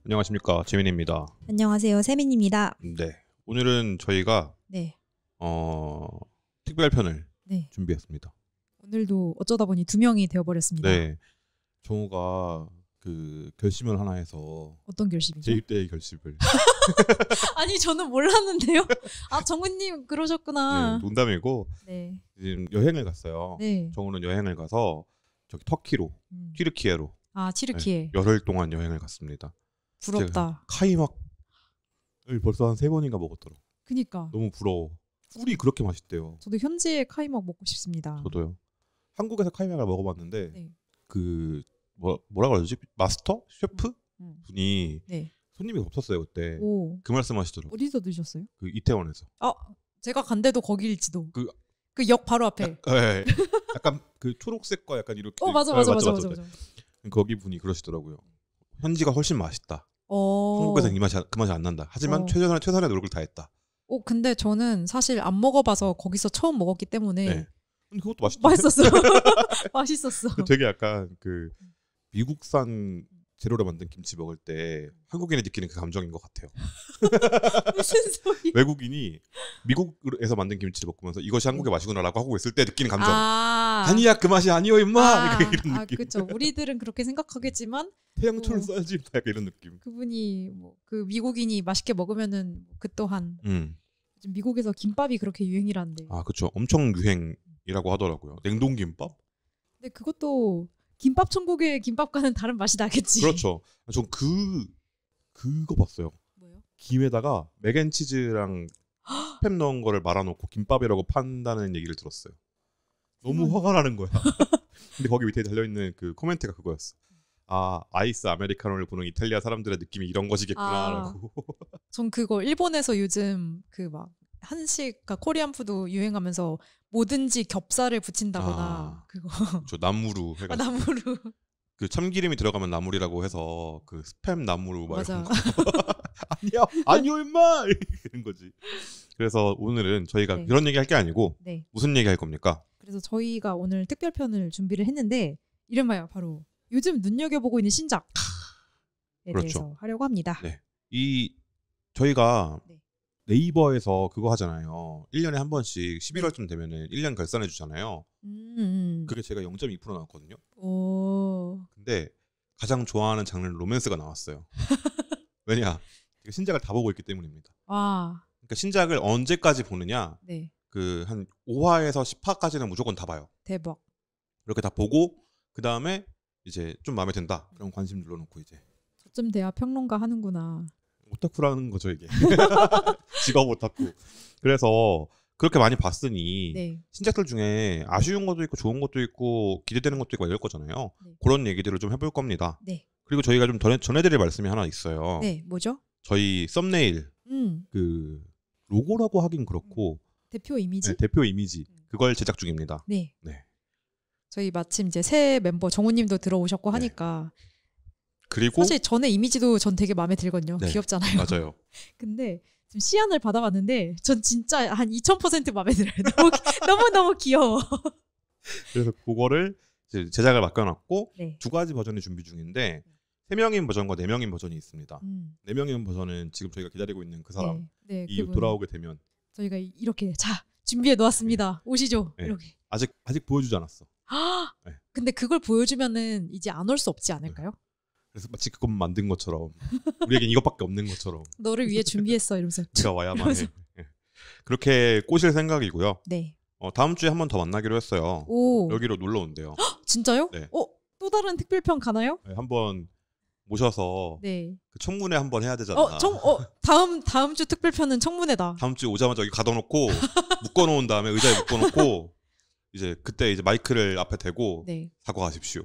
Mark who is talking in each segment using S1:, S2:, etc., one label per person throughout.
S1: 안녕하십니까, 재민입니다.
S2: 안녕하세요, 세민입니다.
S1: 네, 오늘은 저희가
S2: 네.
S1: 특별편을
S2: 네.
S1: 준비했습니다.
S2: 오늘도 어쩌다 보니 2명이 되어버렸습니다.
S1: 네, 정우가 그 결심을 하나 해서
S2: 어떤 결심이죠?
S1: 재입대 결심을.
S2: 아니 저는 몰랐는데요. 아 정우님 그러셨구나.
S1: 네, 농담이고
S2: 네.
S1: 지금 여행을 갔어요.
S2: 네.
S1: 정우는 여행을 가서 저기 터키로 튀르키예로
S2: 아 튀르키예.
S1: 열흘 동안 여행을 갔습니다.
S2: 부럽다.
S1: 카이막을 벌써 한 3번인가 먹었더라고.
S2: 그니까.
S1: 너무 부러워. 꿀이 그렇게 맛있대요.
S2: 저도 현지의 카이막 먹고 싶습니다.
S1: 저도요. 한국에서 카이막을 먹어봤는데
S2: 네.
S1: 그 뭐라 그러지? 마스터? 셰프? 분이
S2: 네.
S1: 손님이 없었어요 그때.
S2: 오.
S1: 그 말씀하시더라고요.
S2: 어디서 드셨어요?
S1: 그 이태원에서.
S2: 제가 간 데도 거기일지도.
S1: 그
S2: 역 바로 앞에.
S1: 네. 약간 그 초록색과 약간 이렇게.
S2: 맞아.
S1: 거기 분이 그러시더라고요. 현지가 훨씬 맛있다. 한국에서는 그 맛이 안 난다. 하지만 최선의 노력을 다했다.
S2: 근데 저는 사실 안 먹어봐서 거기서 처음 먹었기 때문에.
S1: 네. 근데 그것도
S2: 맛있었어. 맛있었어.
S1: 되게 약간 그 미국산 재료로 만든 김치 먹을 때 한국인이 느끼는 그 감정인 것 같아요.
S2: 무슨 소리?
S1: 외국인이 미국에서 만든 김치를 먹으면서 이것이 한국의 맛이구나라고 하고 있을 때 느끼는 감정. 아니야 그 맛이 아니요 임마. 이런 느낌.
S2: 그렇죠. 우리들은 그렇게 생각하겠지만
S1: 태양초를 써야지 약간 이런 느낌.
S2: 그분이 그 미국인이 맛있게 먹으면은 그 또한 지금 미국에서 김밥이 그렇게 유행이라는데.
S1: 그렇죠. 엄청 유행이라고 하더라고요. 냉동 김밥?
S2: 근데 그것도 김밥 천국의 김밥과는 다른 맛이 나겠지.
S1: 그렇죠. 전 그거 봤어요.
S2: 뭐요?
S1: 김에다가 맥앤치즈랑 스팸 넣은 거를 말아놓고 김밥이라고 판다는 얘기를 들었어요. 너무 화가 나는 거야. 근데 거기 밑에 달려있는 그 코멘트가 그거였어. 아이스 아메리카노를 보는 이탈리아 사람들의 느낌이 이런 것이겠구나라고.
S2: 전 그거 일본에서 요즘 그 막 한식과 코리안 푸드 유행하면서 뭐든지 겹살을 붙인다거나 그거.
S1: 저 나무루 해가지고.
S2: 나무루.
S1: 그 참기름이 들어가면 나물이라고 해서 그 스팸 나무루 막
S2: 맞아.
S1: 아니요 임마 이런 거지. 그래서 오늘은 저희가 그런 얘기 할 게 아니고 무슨 얘기 할 겁니까?
S2: 그래서 저희가 오늘 특별편을 준비를 했는데 이름하여 바로 요즘 눈여겨보고 있는 신작에 대해서 하려고 합니다.
S1: 네. 저희가 네이버에서 그거 하잖아요. 1년에 한 번씩 11월쯤 되면은 1년 결산해 주잖아요. 그게 제가 0.2% 나왔거든요. 근데 가장 좋아하는 장르는 로맨스가 나왔어요. 왜냐? 신작을 다 보고 있기 때문입니다. 그러니까 신작을 언제까지 보느냐? 그 한 5화에서 10화까지는 무조건 다 봐요.
S2: 대박.
S1: 이렇게 다 보고 그 다음에 이제 좀 마음에 든다. 그럼 관심 눌러놓고 이제.
S2: 저쯤 돼야 평론가 하는구나.
S1: 오타쿠라는 거죠 이게. 직업 오타쿠. 그래서 그렇게 많이 봤으니 신작들 중에 아쉬운 것도 있고 좋은 것도 있고 기대되는 것도 있고 이럴 거잖아요. 그런 얘기들을 좀 해볼 겁니다. 그리고 저희가 좀 전해드릴 말씀이 하나 있어요.
S2: 뭐죠?
S1: 저희 썸네일 그 로고라고 하긴 그렇고
S2: 대표 이미지?
S1: 대표 이미지 그걸 제작 중입니다.
S2: 네. 저희 마침 이제 새 멤버 정우님도 들어오셨고 하니까.
S1: 그리고
S2: 사실 전에 이미지도 전 되게 마음에 들거든요. 귀엽잖아요.
S1: 맞아요.
S2: 근데 지금 시안을 받아봤는데 전 진짜 한 2000% 마음에 들어요. 너무 귀여워.
S1: 그래서 그거를 이제 제작을 맡겨놨고 2가지 버전이 준비 중인데 3명인 버전과 4명인 버전이 있습니다. 4명인 버전은 지금 저희가 기다리고 있는 그 사람 이 돌아오게 되면
S2: 저희가 이렇게 준비해 놓았습니다. 오시죠. 이렇게.
S1: 아직 보여주지 않았어.
S2: 근데 그걸 보여주면은 이제 안 올 수 없지 않을까요?
S1: 그래서 마치 그것만 만든 것처럼 우리에겐 이것밖에 없는 것처럼
S2: 너를 위해 준비했어 이러면서
S1: 네가 와야만 해. 그렇게 꼬실 생각이고요. 다음 주에 한 번 더 만나기로 했어요. 여기로 놀러 온대요.
S2: 진짜요? 또 다른 특별편 가나요?
S1: 한번 모셔서 그 청문회 한번 해야 되잖아.
S2: 다음 주 특별편은 청문회다.
S1: 다음 주에 오자마자 여기 가둬놓고 묶어놓은 다음에 의자에 묶어놓고 이제 그때 이제 마이크를 앞에 대고 사과하십시오.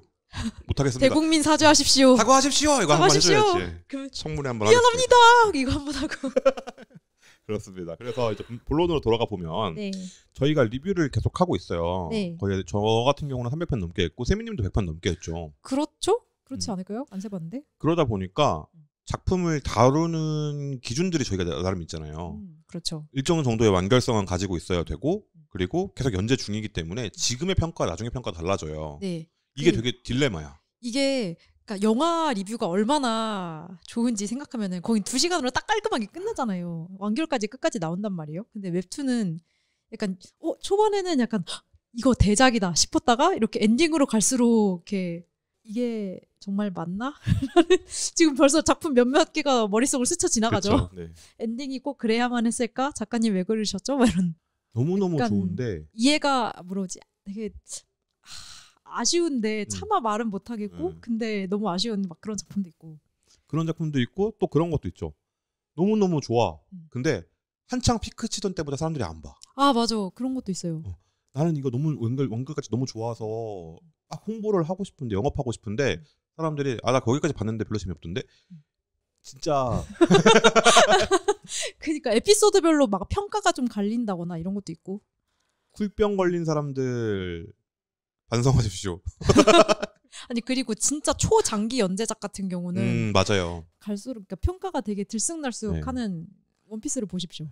S1: 못하겠습니다.
S2: 대국민 사죄하십시오.
S1: 사과하십시오. 이거 한번 해줘야지. 청문회 한번
S2: 미안합니다. 이거 한번 하고.
S1: 그렇습니다. 그래서 이제 본론으로 돌아가 보면 저희가 리뷰를 계속 하고 있어요. 거의 저 같은 경우는 300편 넘게 했고 세미님도 100편 넘게 했죠.
S2: 그렇죠? 그렇지 않을까요? 안 세봤는데.
S1: 그러다 보니까 작품을 다루는 기준들이 저희가 나름 있잖아요.
S2: 그렇죠.
S1: 일정 정도의 완결성은 가지고 있어야 되고 그리고 계속 연재 중이기 때문에 지금의 평가, 나중의 평가 달라져요. 이게 되게 딜레마야.
S2: 이게 그러니까 영화 리뷰가 얼마나 좋은지 생각하면은 거긴 2시간으로 딱 깔끔하게 끝나잖아요. 완결까지 끝까지 나온단 말이에요. 근데 웹툰은 약간 초반에는 약간 이거 대작이다 싶었다가 이렇게 엔딩으로 갈수록 이렇게 이게 정말 맞나? 지금 벌써 작품 몇몇 개가 머릿속을 스쳐 지나가죠.
S1: 네.
S2: 엔딩이 꼭 그래야만 했을까? 작가님 왜 그러셨죠? 막 이런.
S1: 너무너무 좋은데
S2: 이해가 되게 아쉬운데 차마 말은 못하겠고 근데 너무 아쉬운 막 그런 작품도 있고.
S1: 그런 작품도 있고 또 그런 것도 있죠. 너무너무 좋아. 근데 한창 피크 치던 때보다 사람들이 안 봐.
S2: 아 맞아. 그런 것도 있어요.
S1: 나는 이거 너무 원글까지 너무 좋아서 막 홍보를 하고 싶은데 영업하고 싶은데 사람들이 나 거기까지 봤는데 별로 재미없던데 진짜
S2: 그러니까 에피소드별로 막 평가가 좀 갈린다거나 이런 것도 있고.
S1: 쿨병 걸린 사람들 반성하십시오.
S2: 아니 그리고 진짜 초장기 연재작 같은 경우는
S1: 맞아요.
S2: 갈수록 그러니까 평가가 되게 들쑥날쑥하는 원피스를 보십시오.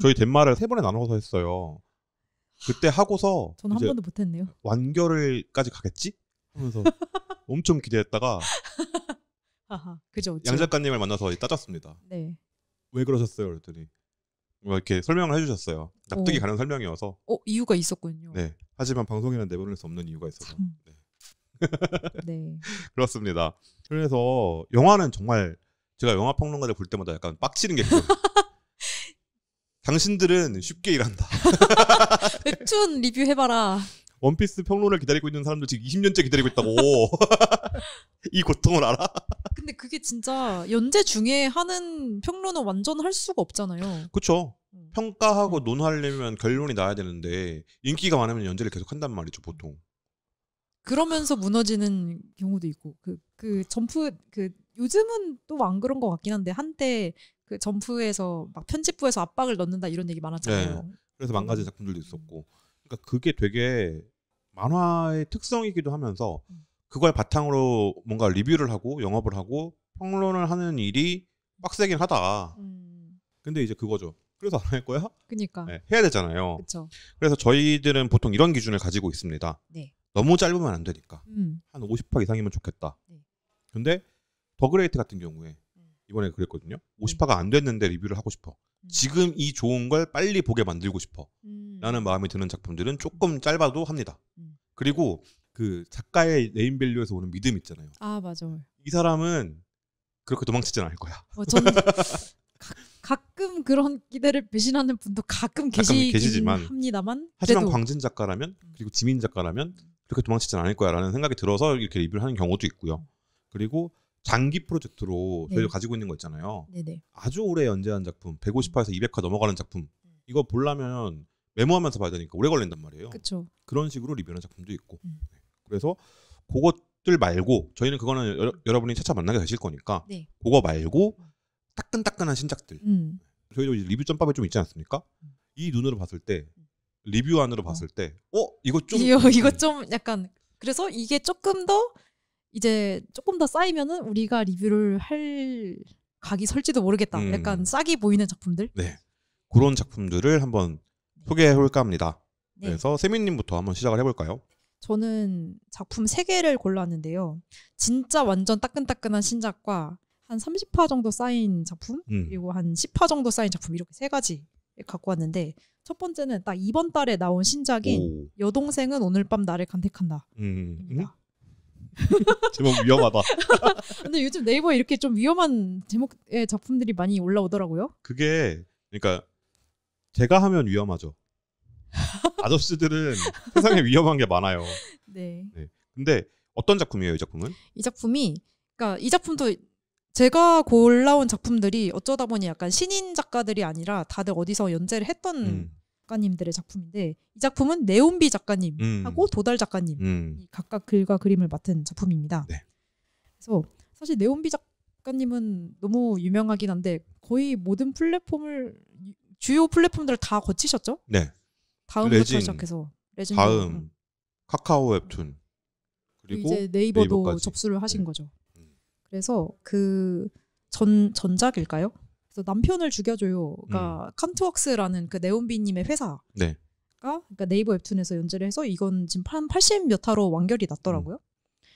S1: 저희 덴마를 3번에 나눠서 했어요. 그때 하고서
S2: 저는 한 번도 못했네요.
S1: 완결을까지 가겠지? 하면서 엄청 기대했다가
S2: 그죠.
S1: 양 작가님을 만나서 따졌습니다.
S2: 네.
S1: 왜 그러셨어요? 그랬더니 이렇게 설명을 해주셨어요. 납득이 가는 설명이어서.
S2: 이유가 있었군요.
S1: 네. 하지만 방송에는 내보낼 수 없는 이유가 있어서. 네.
S2: 네.
S1: 그렇습니다. 그래서 영화는 정말 제가 영화 평론가들 볼 때마다 약간 빡치는 게 있어요. 당신들은 쉽게 일한다.
S2: 웹툰 리뷰 해봐라.
S1: 원피스 평론을 기다리고 있는 사람들 지금 20년째 기다리고 있다고. 이 고통을 알아?
S2: 근데 그게 진짜 연재 중에 하는 평론은 완전 할 수가 없잖아요.
S1: 그렇죠. 평가하고 논하려면 결론이 나야 되는데 인기가 많으면 연재를 계속 한단 말이죠, 보통.
S2: 그러면서 무너지는 경우도 있고 그 점프 요즘은 또 안 그런 것 같긴 한데 한때 그 점프에서 막 편집부에서 압박을 넣는다 이런 얘기 많았잖아요.
S1: 네. 그래서 망가진 작품들도 있었고. 그러니까 그게 되게 만화의 특성이기도 하면서 그걸 바탕으로 뭔가 리뷰를 하고 영업을 하고 평론을 하는 일이 빡세긴 하다. 근데 이제 그거죠. 그래서 안 할 거야?
S2: 그러니까.
S1: 네, 해야 되잖아요.
S2: 그쵸.
S1: 그래서 저희들은 보통 이런 기준을 가지고 있습니다.
S2: 네.
S1: 너무 짧으면 안 되니까. 한 50화 이상이면 좋겠다.
S2: 네.
S1: 근데 더그레이트 같은 경우에 이번에 그랬거든요. 50화가 안 됐는데 리뷰를 하고 싶어. 지금 이 좋은 걸 빨리 보게 만들고 싶어. 라는 마음이 드는 작품들은 조금 짧아도 합니다. 그리고 그 작가의 네임밸류에서 오는 믿음 있잖아요.
S2: 아 맞아요.
S1: 이 사람은 그렇게 도망치진 않을 거야.
S2: 저는 가끔 그런 기대를 배신하는 분도 가끔 계시지만 합니다만
S1: 하지만
S2: 그래도.
S1: 광진 작가라면 그리고 지민 작가라면 그렇게 도망치진 않을 거야라는 생각이 들어서 이렇게 리뷰를 하는 경우도 있고요. 그리고 장기 프로젝트로 저희도 가지고 있는 거 있잖아요.
S2: 네네.
S1: 아주 오래 연재한 작품, 150화에서 200화 넘어가는 작품. 이거 보려면 메모하면서 봐야 되니까 오래 걸린단 말이에요.
S2: 그쵸.
S1: 그런 식으로 리뷰하는 작품도 있고. 그래서 그것들 말고 저희는 그거는 여러분이 차차 만나게 되실 거니까 그거 말고 따끈따끈한 신작들. 저희도 이제 리뷰 점밥이 좀 있지 않습니까? 이 눈으로 봤을 때 리뷰 안으로 봤을 때 이거 좀
S2: 약간 그래서 이게 조금 더 쌓이면은 우리가 리뷰를 할 각이 설지도 모르겠다. 약간 싹이 보이는 작품들.
S1: 네. 그런 작품들을 한번 소개해 볼까 합니다. 네. 그래서 세민님부터 한번 시작을 해볼까요?
S2: 저는 작품 3개를 골랐는데요. 진짜 완전 따끈따끈한 신작과 한 30화 정도 쌓인 작품 그리고 한 10화 정도 쌓인 작품 이렇게 3가지 갖고 왔는데 첫 번째는 딱 이번 달에 나온 신작인 여동생은 오늘 밤 나를 간택한다.
S1: 제목 위험하다.
S2: 근데 요즘 네이버에 이렇게 좀 위험한 제목의 작품들이 많이 올라오더라고요.
S1: 그게 그러니까 제가 하면 위험하죠. 아저씨들은 세상에 위험한 게 많아요.
S2: 네.
S1: 근데 어떤 작품이에요, 이 작품은?
S2: 이 작품이 그러니까 이 작품도 제가 골라온 작품들이 어쩌다 보니 약간 신인 작가들이 아니라 다들 어디서 연재를 했던 작가님들의 작품인데 이 작품은 네온비 작가님하고 도달 작가님 각각 글과 그림을 맡은 작품입니다.
S1: 네.
S2: 그래서 사실 네온비 작가님은 너무 유명하긴 한데 거의 모든 주요 플랫폼들을 다 거치셨죠?
S1: 네.
S2: 다음부터 시작해서 레진
S1: 다음 카카오 웹툰 그리고
S2: 이제 네이버도
S1: 네이버까지.
S2: 접수를 하신 거죠. 그래서 그 전작일까요? 그래서 남편을 죽여줘요가 칸트웍스라는 그 네온비님의 회사가 그러니까 네이버 웹툰에서 연재를 해서 이건 지금 한 80몇 화로 완결이 났더라고요.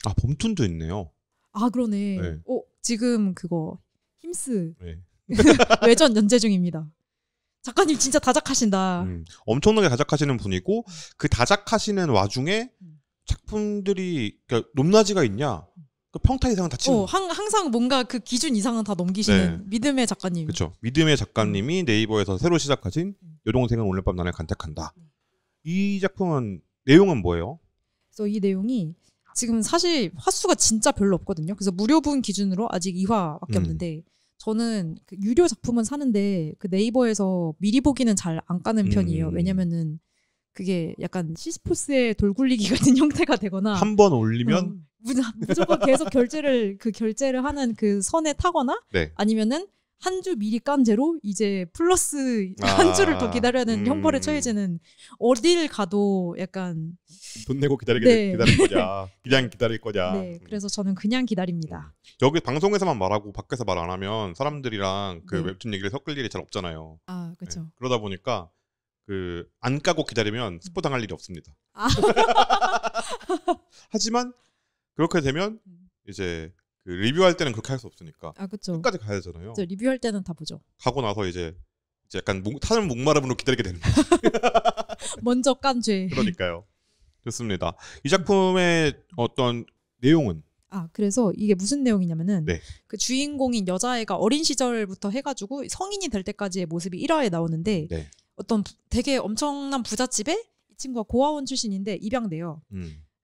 S1: 아 봄툰도 있네요.
S2: 아 그러네.
S1: 네.
S2: 지금 그거 힘스
S1: 네.
S2: 외전 연재 중입니다. 작가님 진짜 다작하신다.
S1: 엄청나게 다작하시는 분이고 그 다작하시는 와중에 작품들이 그러니까 높낮이가 있냐? 그 평타 이상은 다 치는.
S2: 항상 뭔가 그 기준 이상은 다 넘기시는
S1: 네.
S2: 믿음의 작가님.
S1: 그렇죠. 믿음의 작가님이 네이버에서 새로 시작하신 여동생은 오늘 밤 나를 간택한다. 이 작품은 내용은 뭐예요?
S2: 그래서 이 내용이 지금 사실 화수가 진짜 별로 없거든요. 그래서 무료분 기준으로 아직 2화밖에 없는데 저는 그 유료 작품은 사는데 그 네이버에서 미리 보기는 잘 안 까는 편이에요. 왜냐면은 그게 약간 시스포스의 돌굴리기 같은 형태가 되거나
S1: 한 번 올리면
S2: 무조건 계속 결제를 하는 그 선에 타거나
S1: 네.
S2: 아니면은 한 주 미리 깐 죄로 이제 플러스 한 주를 더 기다려야 하는 형벌에 처해지는 어딜 가도 약간
S1: 돈 내고 기다릴 거냐 그냥 기다릴 거냐.
S2: 네, 그래서 저는 그냥 기다립니다.
S1: 여기 방송에서만 말하고 밖에서 말 안 하면 사람들이랑 그 웹툰 얘기를 섞을 일이 잘 없잖아요.
S2: 아 그렇죠.
S1: 네. 그러다 보니까 그 안 까고 기다리면 스포 당할 일이 없습니다. 하지만 그렇게 되면 이제 그 리뷰할 때는 그렇게 할 수 없으니까
S2: 그쵸.
S1: 끝까지 가야 되잖아요.
S2: 리뷰할 때는 다 보죠.
S1: 가고 나서 이제 약간 타는 목마름으로 기다리게 되는 거죠.
S2: 먼저 깐 죄.
S1: 그러니까요. 좋습니다. 이 작품의 어떤 내용은?
S2: 그래서 이게 무슨 내용이냐면은
S1: 네.
S2: 그 주인공인 여자애가 어린 시절부터 해가지고 성인이 될 때까지의 모습이 1화에 나오는데
S1: 네.
S2: 어떤 되게 엄청난 부잣집에 이 친구가 고아원 출신인데 입양돼요.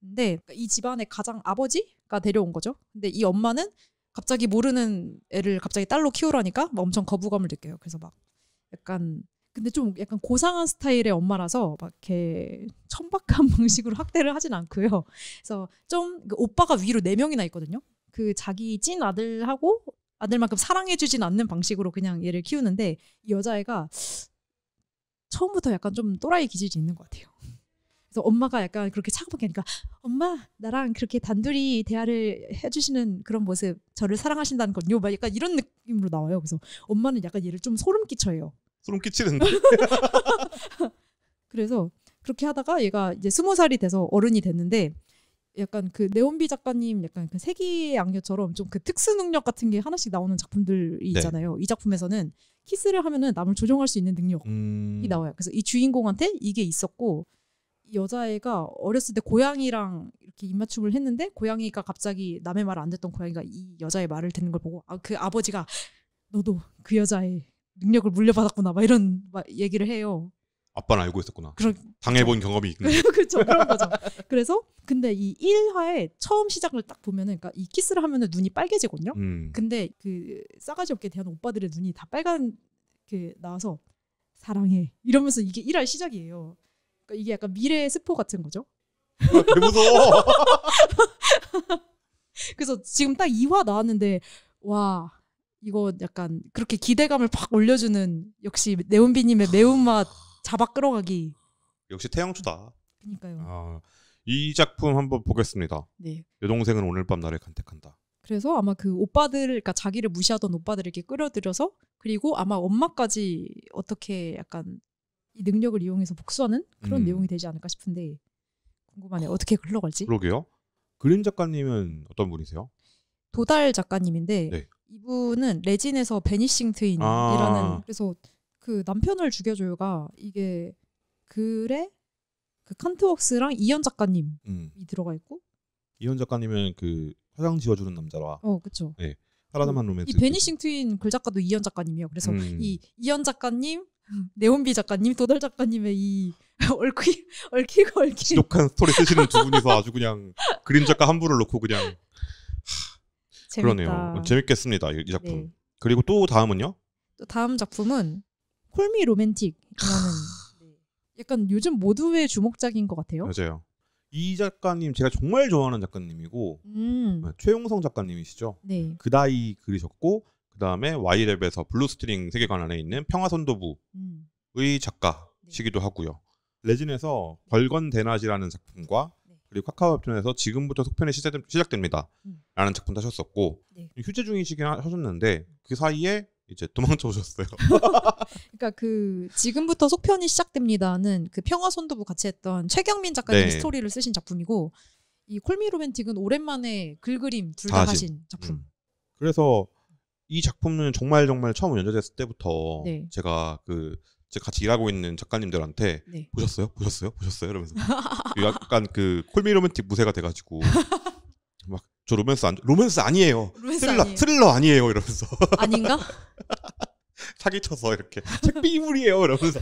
S2: 근데 이 집안의 가장 아버지가 데려온 거죠. 근데 이 엄마는 갑자기 모르는 애를 갑자기 딸로 키우라니까 막 엄청 거부감을 느껴요. 그래서 막 약간 근데 좀 약간 고상한 스타일의 엄마라서 막 이렇게 천박한 방식으로 학대를 하진 않고요. 그래서 좀 그 오빠가 위로 4명이나 있거든요. 그 자기 찐 아들하고 아들만큼 사랑해주진 않는 방식으로 그냥 얘를 키우는데 이 여자애가 처음부터 약간 좀 또라이 기질이 있는 것 같아요. 그래서 엄마가 약간 그렇게 차갑게 하니까 엄마 나랑 그렇게 단둘이 대화를 해주시는 그런 모습 저를 사랑하신다는 건요. 막 약간 이런 느낌으로 나와요. 그래서 엄마는 약간 얘를 좀 소름 끼쳐요.
S1: 소름 끼치는데.
S2: 그래서 그렇게 하다가 얘가 이제 20살이 돼서 어른이 됐는데 약간 그 네온비 작가님 약간 그 세기의 악녀처럼 좀 그 특수 능력 같은 게 하나씩 나오는 작품들이 있잖아요. 이 작품에서는 키스를 하면은 남을 조종할 수 있는 능력이 나와요. 그래서 이 주인공한테 이게 있었고 이 여자애가 어렸을 때 고양이랑 이렇게 입맞춤을 했는데 고양이가 갑자기 남의 말 안 듣던 고양이가 이 여자의 말을 듣는 걸 보고 그 아버지가 너도 그 여자의 능력을 물려받았구나 막 이런 얘기를 해요.
S1: 아빠는 알고 있었구나. 당해본 경험이 있구나.
S2: 그렇죠. 그런 거죠. 그래서 근데 이 1화에 처음 시작을 딱 보면은 그러니까 이 키스를 하면은 눈이 빨개지거든요. 근데 그 싸가지 없게 대한 오빠들의 눈이 다 빨갛게 나와서 사랑해 이러면서 이게 1화 시작이에요. 그러니까 이게 약간 미래의 스포 같은 거죠.
S1: 되게 무서워.
S2: 그래서 지금 딱 2화 나왔는데 와 이거 약간 그렇게 기대감을 팍 올려주는 역시 네온비님의 매운맛 잡아 끌어가기.
S1: 역시 태양초다.
S2: 그러니까요.
S1: 이 작품 한번 보겠습니다.
S2: 네.
S1: 여동생은 오늘 밤 나를 간택한다.
S2: 그래서 아마 그 오빠들, 그러니까 자기를 무시하던 오빠들을 이렇게 끌어들여서 그리고 아마 엄마까지 어떻게 약간 이 능력을 이용해서 복수하는 그런 내용이 되지 않을까 싶은데 궁금하네요. 어떻게 흘러갈지.
S1: 그러게요. 그린 작가님은 어떤 분이세요?
S2: 도달 작가님인데
S1: 네.
S2: 이분은 레진에서 베니싱 트윈이라는 그래서 그 남편을 죽여줘요가 이게 글에 그 칸트웍스랑 이현 작가님이 들어가 있고
S1: 이현 작가님은 그 화장 지워주는 남자라.
S2: 그렇죠.
S1: 네. 사라다만 로맨스.
S2: 이 베니싱 트윈 글 작가도 이현 작가님이에요. 그래서 이 이현 작가님, 네온비 작가님, 도달 작가님의 이 얽히고
S1: 지독한 스토리 쓰시는 두 분이서 아주 그냥 그림 작가 한 분을 놓고 그냥 그러네요. 재밌겠습니다. 이 작품. 네. 그리고 또 다음은요?
S2: 또 다음 작품은 콜미 로맨틱이라는 약간 요즘 모두의 주목작인 것 같아요.
S1: 맞아요. 이 작가님 제가 정말 좋아하는 작가님이고 최용성 작가님이시죠.
S2: 네.
S1: 그다이 그리셨고 그 다음에 Y랩에서 블루스트링 세계관 안에 있는 평화선도부의 작가시기도 하고요. 레진에서 벌건 대낮이라는 작품과 그리고 카카오 웹툰에서 지금부터 속편이 시작됩니다. 라는 작품도 하셨었고 휴재 중이시긴 하셨는데 그 사이에 이제 도망쳐 오셨어요.
S2: 그러니까 그 지금부터 속편이 시작됩니다는 그 평화선도부 같이 했던 최경민 작가님이 스토리를 쓰신 작품이고 이 콜미 로맨틱은 오랜만에 글그림 둘 다 하신 작품.
S1: 그래서 이 작품은 정말 처음 연재됐을 때부터
S2: 네.
S1: 제가 같이 일하고 있는 작가님들한테
S2: 네.
S1: 보셨어요? 이러면서 약간 그 콜미 로맨틱 무새가 돼가지고 막 저 로맨스 아니에요. 스릴러 아니에요 이러면서
S2: 아닌가?
S1: 사기쳐서 이렇게 책비물이에요 이러면서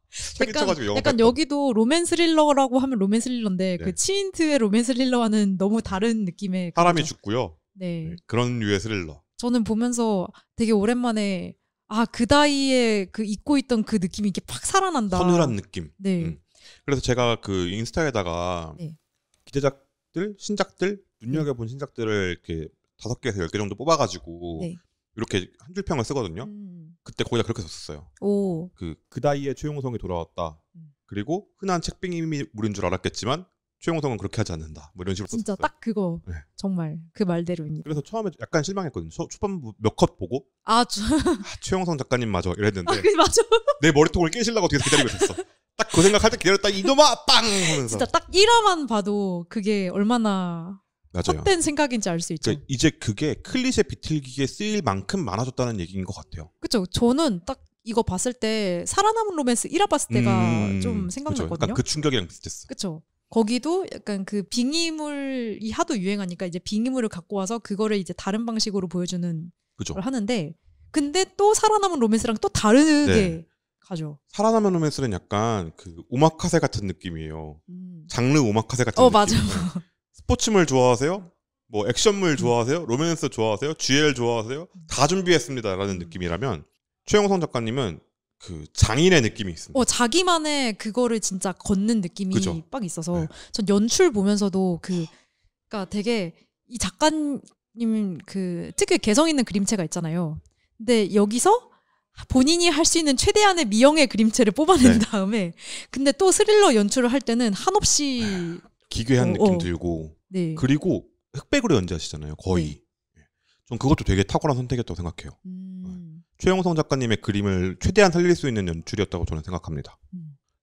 S1: 사기쳐가지고
S2: 약간 여기도 로맨 스릴러라고 하면 로맨 스릴러인데
S1: 네.
S2: 그 치인트의 로맨 스릴러와는 너무 다른 느낌의
S1: 사람이
S2: 그거죠.
S1: 죽고요.
S2: 네.
S1: 그런 류의 스릴러.
S2: 저는 보면서 되게 오랜만에 그 나이에 그 잊고 있던 그 느낌이 이렇게 팍 살아난다.
S1: 서늘한 느낌.
S2: 네.
S1: 그래서 제가 그 인스타에다가
S2: 네.
S1: 기대작들, 신작들, 눈여겨본 신작들을 이렇게 5개에서 10개 정도 뽑아가지고
S2: 네.
S1: 이렇게 한 줄 평을 쓰거든요. 그때 거기다 그렇게 썼어요.
S2: 오.
S1: 그 나이에 최용성이 돌아왔다. 그리고 흔한 책빙물인 줄 알았겠지만 최용성은 그렇게 하지 않는다. 뭐 이런 식으로
S2: 진짜
S1: 썼어요.
S2: 딱 그거.
S1: 네.
S2: 정말 그 말대로입니다.
S1: 그래서 처음에 약간 실망했거든요. 초반부 몇 컷 보고 최용성 작가님 마저 이랬는데
S2: 맞아.
S1: 내 머리통을 깨시려고 뒤에서 기다리고 있었어. 딱 그 생각할 때 기다렸다 이놈아 빵 하면서.
S2: 진짜 딱 1화만 봐도 그게 얼마나
S1: 맞아요.
S2: 헛된 생각인지 알 수 있죠.
S1: 그러니까 이제 그게 클리셰 비틀기에 쓰일 만큼 많아졌다는 얘기인 것 같아요.
S2: 그렇죠. 저는 딱 이거 봤을 때 살아남은 로맨스 1화 봤을 때가 좀 생각났거든요.
S1: 그쵸. 약간 그 충격이랑 비슷했어.
S2: 그렇죠. 거기도 약간 그 빙의물이 하도 유행하니까 이제 빙의물을 갖고 와서 그거를 이제 다른 방식으로 보여주는
S1: 그죠.
S2: 걸 하는데 근데 또 살아남은 로맨스랑 또 다르게
S1: 네.
S2: 가죠.
S1: 살아남은 로맨스는 약간 그 오마카세 같은 느낌이에요. 장르 오마카세 같은 느낌.
S2: 맞아.
S1: 스포츠물 좋아하세요? 뭐 액션물 좋아하세요? 로맨스 좋아하세요? GL 좋아하세요? 다 준비했습니다라는 느낌이라면 최용성 작가님은 그 장인의 느낌이 있습니다.
S2: 자기만의 그거를 진짜 걷는 느낌이
S1: 그죠?
S2: 빡 있어서
S1: 네.
S2: 전 연출 보면서도 그러니까 되게 이 작가님 그 특유의 개성 있는 그림체가 있잖아요. 근데 여기서 본인이 할 수 있는 최대한의 미형의 그림체를 뽑아낸 다음에 근데 또 스릴러 연출을 할 때는 한없이
S1: 기괴한 느낌 들고
S2: 네.
S1: 그리고 흑백으로 연재하시잖아요. 거의. 네. 전 그것도 되게 탁월한 선택이었다고 생각해요. 최용성 작가님의 그림을 최대한 살릴 수 있는 연출이었다고 저는 생각합니다.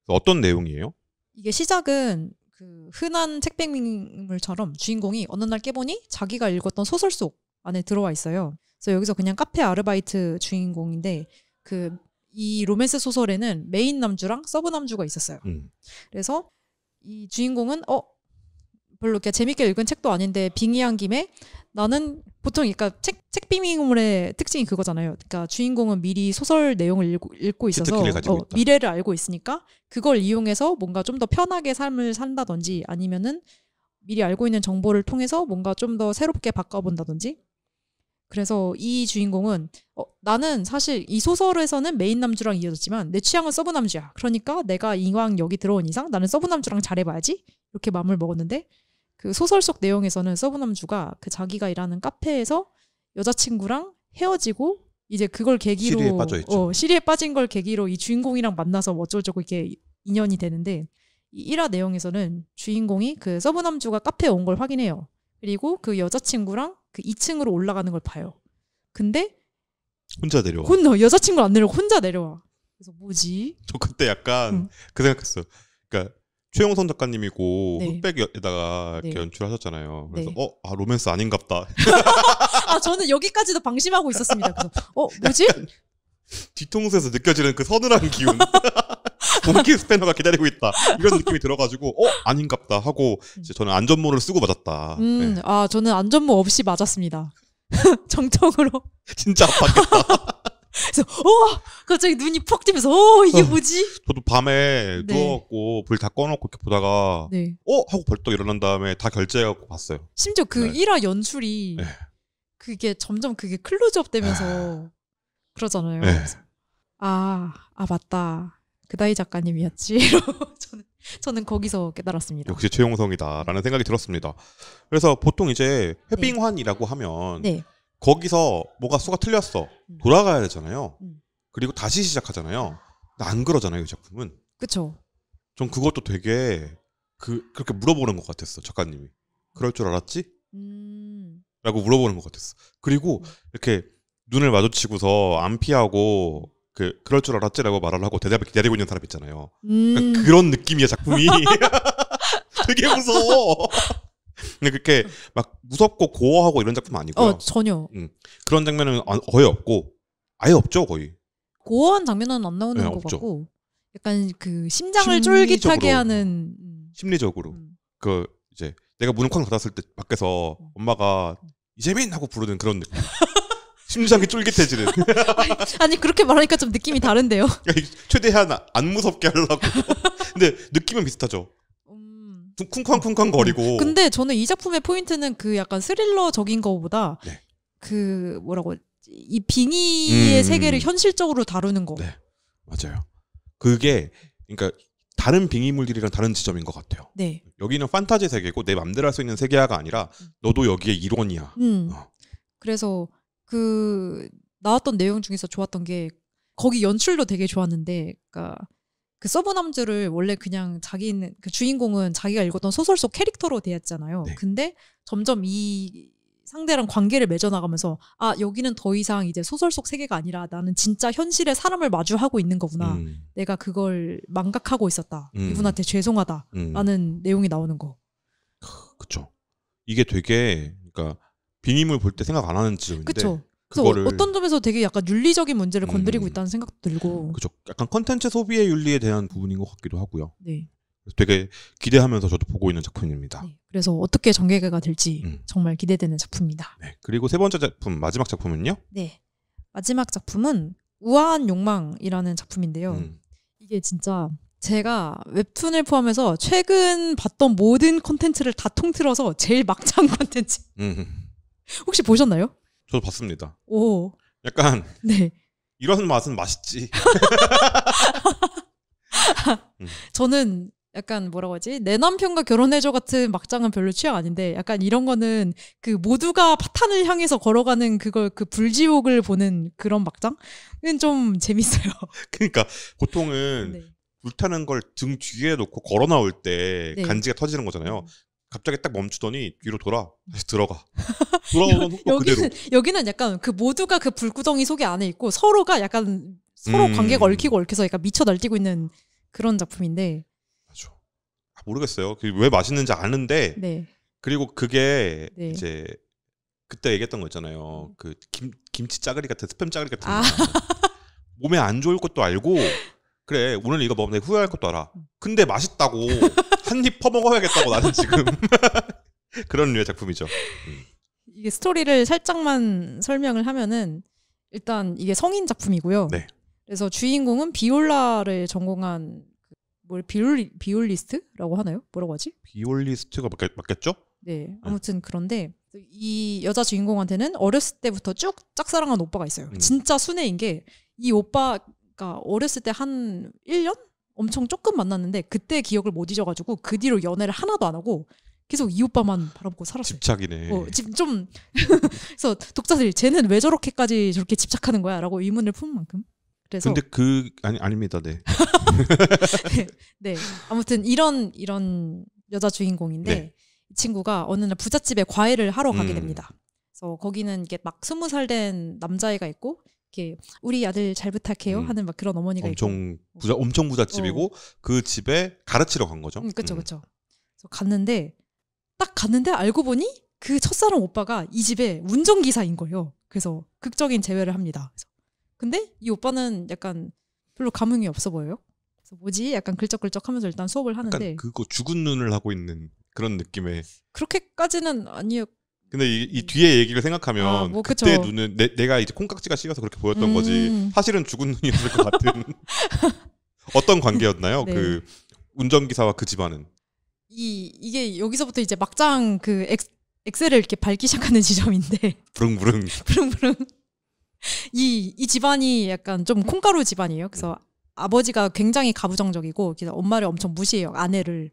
S1: 어떤 내용이에요?
S2: 이게 시작은 그 흔한 책백민물처럼 주인공이 어느 날 깨보니 자기가 읽었던 소설 속 안에 들어와 있어요. 그래서 여기서 그냥 카페 아르바이트 주인공인데 이 로맨스 소설에는 메인 남주랑 서브 남주가 있었어요. 그래서 이 주인공은 별로 이렇게 재밌게 읽은 책도 아닌데 빙의한 김에 나는 보통 그러니까 책 빙의물의 특징이 그거잖아요. 그러니까 주인공은 미리 소설 내용을 읽고 있어서 미래를 알고 있으니까 그걸 이용해서 뭔가 좀 더 편하게 삶을 산다든지 아니면은 미리 알고 있는 정보를 통해서 뭔가 좀 더 새롭게 바꿔본다든지. 그래서 이 주인공은 나는 사실 이 소설에서는 메인 남주랑 이어졌지만 내 취향은 서브 남주야. 그러니까 내가 이왕 여기 들어온 이상 나는 서브 남주랑 잘해봐야지. 이렇게 마음을 먹었는데 그 소설 속 내용에서는 서브 남주가 그 자기가 일하는 카페에서 여자친구랑 헤어지고 이제 그걸 계기로
S1: 시리에 빠져있죠.
S2: 시리에 빠진 걸 계기로 이 주인공이랑 만나서 어쩌고저쩌고 이렇게 인연이 되는데 이 1화 내용에서는 주인공이 그 서브 남주가 카페에 온 걸 확인해요. 그리고 그 여자친구랑 그 2층으로 올라가는 걸 봐요. 근데
S1: 혼자 내려와.
S2: 여자친구를 안 내려오고 혼자 내려와. 그래서 뭐지?
S1: 저 그때 약간 그 생각했어요. 그러니까 최용성 작가님이고
S2: 네.
S1: 흑백에다가 이렇게
S2: 네.
S1: 연출하셨잖아요. 그래서
S2: 네.
S1: 로맨스 아닌갑다.
S2: 저는 여기까지도 방심하고 있었습니다. 그래서 뭐지?
S1: 뒤통수에서 느껴지는 그 서늘한 기운. 몽키 스패너가 기다리고 있다. 이런 느낌이 들어가지고 아닌갑다 하고 이제 저는 안전모를 쓰고 맞았다. 네.
S2: 저는 안전모 없이 맞았습니다. 정통으로.
S1: 진짜 아팠겠다.
S2: 그래서 갑자기 눈이 푹 뜨면서 이게 뭐지?
S1: 저도 밤에
S2: 네.
S1: 누워갖고 불 다 꺼놓고 이렇게 보다가
S2: 네.
S1: 하고 벌떡 일어난 다음에 다 결제해갖고 봤어요.
S2: 심지어 그
S1: 네.
S2: 1화 연출이
S1: 네.
S2: 그게 점점 그게 클로즈업 되면서 그러잖아요.
S1: 네.
S2: 그래서 맞다. 그다이 작가님이었지. 이러고 저는 거기서 깨달았습니다.
S1: 역시 최용성이다라는 생각이 들었습니다. 그래서 보통 이제 해빙환이라고 하면
S2: 네.
S1: 거기서 뭐가 수가 틀렸어. 돌아가야 되잖아요. 그리고 다시 시작하잖아요. 근데 안 그러잖아요, 이 작품은.
S2: 그렇죠.
S1: 전 그것도 되게 그렇게 물어보는 것 같았어, 작가님이. 그럴 줄 알았지? 라고 물어보는 것 같았어. 그리고 이렇게 눈을 마주치고서 안 피하고 그럴 줄 알았지라고 말을 하고 대답을 기다리고 있는 사람 있잖아요. 그러니까 그런 느낌이야 작품이. 되게 무서워. 근데 그렇게 막 무섭고 고어하고 이런 작품 아니고요.
S2: 전혀.
S1: 그런 장면은 거의 없고 아예 없죠 거의.
S2: 고어한 장면은 안 나오는 것 같고 약간 그 심장을 쫄깃하게 하는
S1: 심리적으로 그 이제 내가 문을 쾅 닫았을 때 밖에서 엄마가 이재민 하고 부르는 그런 느낌. 심장이 쫄깃해지는.
S2: 아니 그렇게 말하니까 좀 느낌이 다른데요.
S1: 최대한 안 무섭게 하려고. 근데 느낌은 비슷하죠. 쿵쾅쿵쾅 거리고.
S2: 근데 저는 이 작품의 포인트는 그 약간 스릴러적인 거보다
S1: 네.
S2: 그 뭐라고 이 빙의의 세계를 현실적으로 다루는 거.
S1: 네, 맞아요. 그게 그러니까 다른 빙의물들이랑 다른 지점인 것 같아요.
S2: 네.
S1: 여기는 판타지 세계고 내 맘대로 할 수 있는 세계화가 아니라 너도 여기에 일원이야.
S2: 그래서 그 나왔던 내용 중에서 좋았던 게 거기 연출도 되게 좋았는데, 그러니까 그 서브남주를 원래 그냥 자기는 그 주인공은 자기가 읽었던 소설 속 캐릭터로 대했잖아요.
S1: 네.
S2: 근데 점점 이 상대랑 관계를 맺어나가면서 아 여기는 더 이상 이제 소설 속 세계가 아니라 나는 진짜 현실의 사람을 마주하고 있는 거구나. 내가 그걸 망각하고 있었다. 이분한테 죄송하다. 라는 내용이 나오는 거.
S1: 그쵸. 이게 되게 그러니까 빙의물 볼 때 생각 안 하는 지점인데.
S2: 그쵸. 그래서 어떤 점에서 되게 약간 윤리적인 문제를 건드리고 있다는 생각도 들고.
S1: 그죠. 약간 컨텐츠 소비의 윤리에 대한 부분인 것 같기도 하고요.
S2: 네.
S1: 되게 기대하면서 저도 보고 있는 작품입니다.
S2: 네. 그래서 어떻게 전개가 될지 정말 기대되는 작품입니다.
S1: 네. 그리고 세 번째 작품, 마지막 작품은요?
S2: 네. 마지막 작품은 우아한 욕망이라는 작품인데요. 이게 진짜 제가 웹툰을 포함해서 최근 봤던 모든 콘텐츠를 다 통틀어서 제일 막장 콘텐츠. 혹시 보셨나요?
S1: 저도 봤습니다.
S2: 오.
S1: 약간
S2: 네.
S1: 이런 맛은 맛있지.
S2: 저는 약간 뭐라고 하지? 내 남편과 결혼해줘 같은 막장은 별로 취향 아닌데 약간 이런 거는 그 모두가 파탄을 향해서 걸어가는 그걸 그 불지옥을 보는 그런 막장은 좀 재밌어요.
S1: 그러니까 보통은
S2: 네.
S1: 불타는 걸 등 뒤에 놓고 걸어 나올 때
S2: 네.
S1: 간지가 터지는 거잖아요. 갑자기 딱 멈추더니 뒤로 돌아 다시 들어가. 돌아오는 속도 그대로.
S2: 여기는 약간 그 모두가 그 불구덩이 속에 안에 있고 서로가 약간 서로 관계가 얽히고 얽혀서 약간 미쳐 날뛰고 있는 그런 작품인데.
S1: 맞아. 모르겠어요. 왜 맛있는지 아는데.
S2: 네.
S1: 그리고 그게
S2: 네.
S1: 이제 그때 얘기했던 거 있잖아요. 그 김치 짜글이 같은 스팸 짜글이 같은 거. 몸에 안 좋을 것도 알고 그래 오늘 이거 먹으면 후회할 것도 알아. 근데 맛있다고 한 입 퍼먹어야겠다고 나는 지금 그런 류의 작품이죠.
S2: 이게 스토리를 살짝만 설명을 하면은 일단 이게 성인 작품이고요.
S1: 네.
S2: 그래서 주인공은 비올라를 전공한 비올리스트라고 하나요? 뭐라고 하지?
S1: 비올리스트가 맞겠죠?
S2: 네. 아무튼 그런데 이 여자 주인공한테는 어렸을 때부터 쭉 짝사랑한 오빠가 있어요. 진짜 순애인 게 이 오빠가 어렸을 때 한 1년? 엄청 조금 만났는데 그때 기억을 못 잊어가지고 그 뒤로 연애를 하나도 안 하고 계속 이 오빠만 바라보고 살았어요.
S1: 집착이네.
S2: 좀 그래서 독자들이 쟤는 왜 저렇게까지 저렇게 집착하는 거야? 라고 의문을 푼 만큼. 그래서
S1: 근데 아닙니다. 네.
S2: 네. 아무튼 이런 여자 주인공인데
S1: 네.
S2: 이 친구가 어느 날 부잣집에 과외를 하러 가게 됩니다. 그래서 거기는 이게 막 20살 된 남자애가 있고 이렇게 우리 아들 잘 부탁해요 하는 막 그런 어머니가
S1: 엄청 부잣집이고 그 집에 가르치러 간 거죠.
S2: 그렇죠. 그래서 딱 갔는데 알고 보니 그 첫사랑 오빠가 이 집의 운전기사인 거예요. 그래서 극적인 재회를 합니다. 근데 이 오빠는 약간 별로 감흥이 없어 보여요. 그래서 뭐지? 약간 글적글적하면서 일단 수업을 하는데
S1: 약간 그거 죽은 눈을 하고 있는 그런 느낌의.
S2: 그렇게까지는 아니었.
S1: 근데 이 뒤에 얘기를 생각하면 그때 눈은 내가 이제 콩깍지가 씌어서 그렇게 보였던 거지. 사실은 죽은 눈이었을 것 같은. 어떤 관계였나요?
S2: 네.
S1: 그 운전기사와 그 집안은.
S2: 이게 여기서부터 이제 막장 그 엑셀을 이렇게 밟기 시작하는 지점인데.
S1: 부릉부릉.
S2: 부릉부릉. 이 집안이 약간 좀 콩가루 집안이에요. 그래서 아버지가 굉장히 가부장적이고 엄마를 엄청 무시해요. 아내를.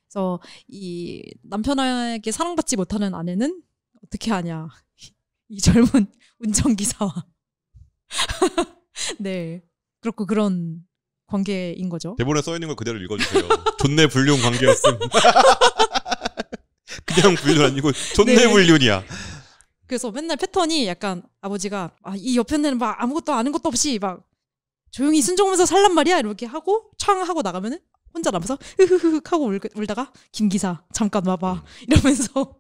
S2: 그래서 이 남편에게 사랑받지 못하는 아내는 어떻게 하냐. 이 젊은 운전기사와. 네. 그렇고 그런 관계인 거죠.
S1: 대본에 써있는 걸 그대로 읽어주세요. 존내 불륜 관계였음. 그냥 불륜 아니고 존내
S2: 네.
S1: 불륜이야.
S2: 그래서 맨날 패턴이 약간 아버지가 이 옆에는 막 아무것도 아는 것도 없이 막 조용히 순종하면서 살란 말이야 이렇게 하고 촥 하고 나가면은 혼자 남아서 흐흐흐 하고 울다가 김 기사 잠깐 와봐 이러면서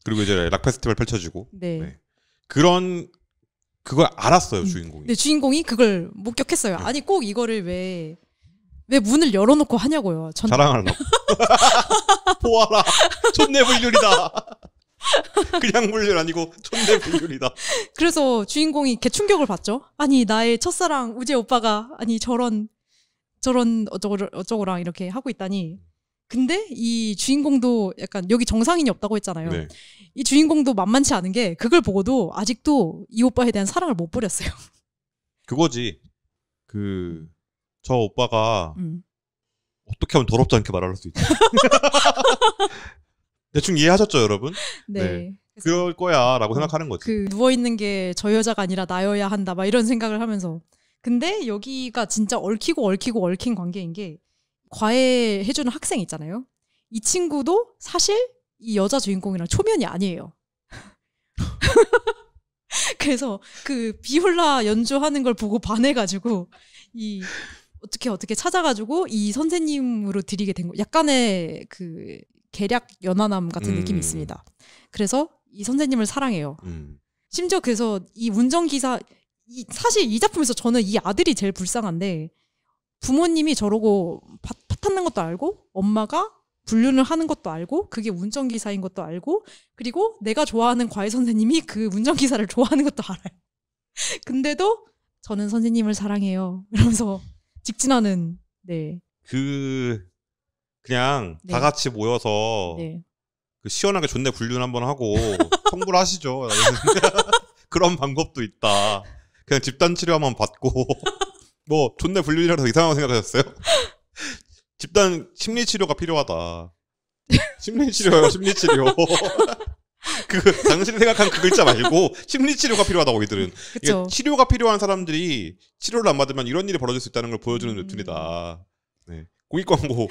S1: 그리고 이제 락 페스티벌 펼쳐지고
S2: 네.
S1: 네. 그걸 알았어요 주인공이.
S2: 네, 주인공이 그걸 목격했어요.
S1: 네.
S2: 아니 꼭 이거를 왜 문을 열어놓고 하냐고요.
S1: 자랑하려고. 보아라 촌내불륜이다. 그냥 불륜 아니고 촌내불륜이다.
S2: 그래서 주인공이 개충격을 받죠. 아니 나의 첫사랑 우재 오빠가 아니 저런 어쩌고랑 이렇게 하고 있다니. 근데 이 주인공도 약간 여기 정상인이 없다고 했잖아요.
S1: 네.
S2: 이 주인공도 만만치 않은 게 그걸 보고도 아직도 이 오빠에 대한 사랑을 못 버렸어요.
S1: 그거지. 저 오빠가 어떻게 하면 더럽지 않게 말할 수 있지? 대충 이해하셨죠, 여러분?
S2: 네.
S1: 그럴 거야라고 생각하는 거지.
S2: 누워 있는 게 저 여자가 아니라 나여야 한다, 막 이런 생각을 하면서. 근데 여기가 진짜 얽힌 관계인 게 과외해주는 학생 있잖아요. 이 친구도 사실 이 여자 주인공이랑 초면이 아니에요. 그래서 비올라 연주하는 걸 보고 반해가지고 어떻게 찾아가지고 이 선생님으로 들이게 된 거. 약간의 계략 연하남 같은 느낌이 있습니다. 그래서 이 선생님을 사랑해요. 심지어 그래서 이 운전기사 사실 이 작품에서 저는 이 아들이 제일 불쌍한데 부모님이 저러고 파 탔는 것도 알고 엄마가 불륜을 하는 것도 알고 그게 운전기사인 것도 알고 그리고 내가 좋아하는 과외 선생님이 그 운전기사를 좋아하는 것도 알아요. 근데도 저는 선생님을 사랑해요. 이러면서 직진하는 네.
S1: 그냥 다 같이 모여서 시원하게 존내 불륜 한번 하고 청구를 하시죠. 그런 방법도 있다. 그냥 집단 치료 한번 받고 뭐 존내 불륜이라서 이상하게 생각하셨어요? 집단 심리 치료가 필요하다. 심리 치료요, 심리 치료. 당신이 생각한 그 글자 말고 심리 치료가 필요하다고 이들은. 이게 치료가 필요한 사람들이 치료를 안 받으면 이런 일이 벌어질 수 있다는 걸 보여주는 웹툰이다. 네. 공익 광고.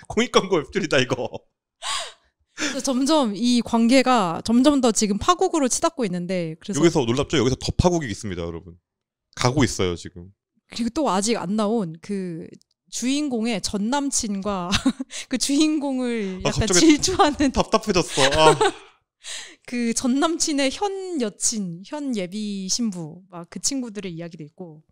S1: 공익 광고 웹툰이다 이거.
S2: 그래서 점점 이 관계가 점점 더 지금 파국으로 치닫고 있는데 그래서
S1: 여기서 놀랍죠? 여기서 더 파국이 있습니다, 여러분. 가고 있어요 지금. 그리고
S2: 또 아직 안 나온 주인공의 전 남친과 그 주인공을 약간 질투하는
S1: 답답해졌어.
S2: 전 남친의 현 여친, 현 예비 신부 막 그 친구들의 이야기도 있고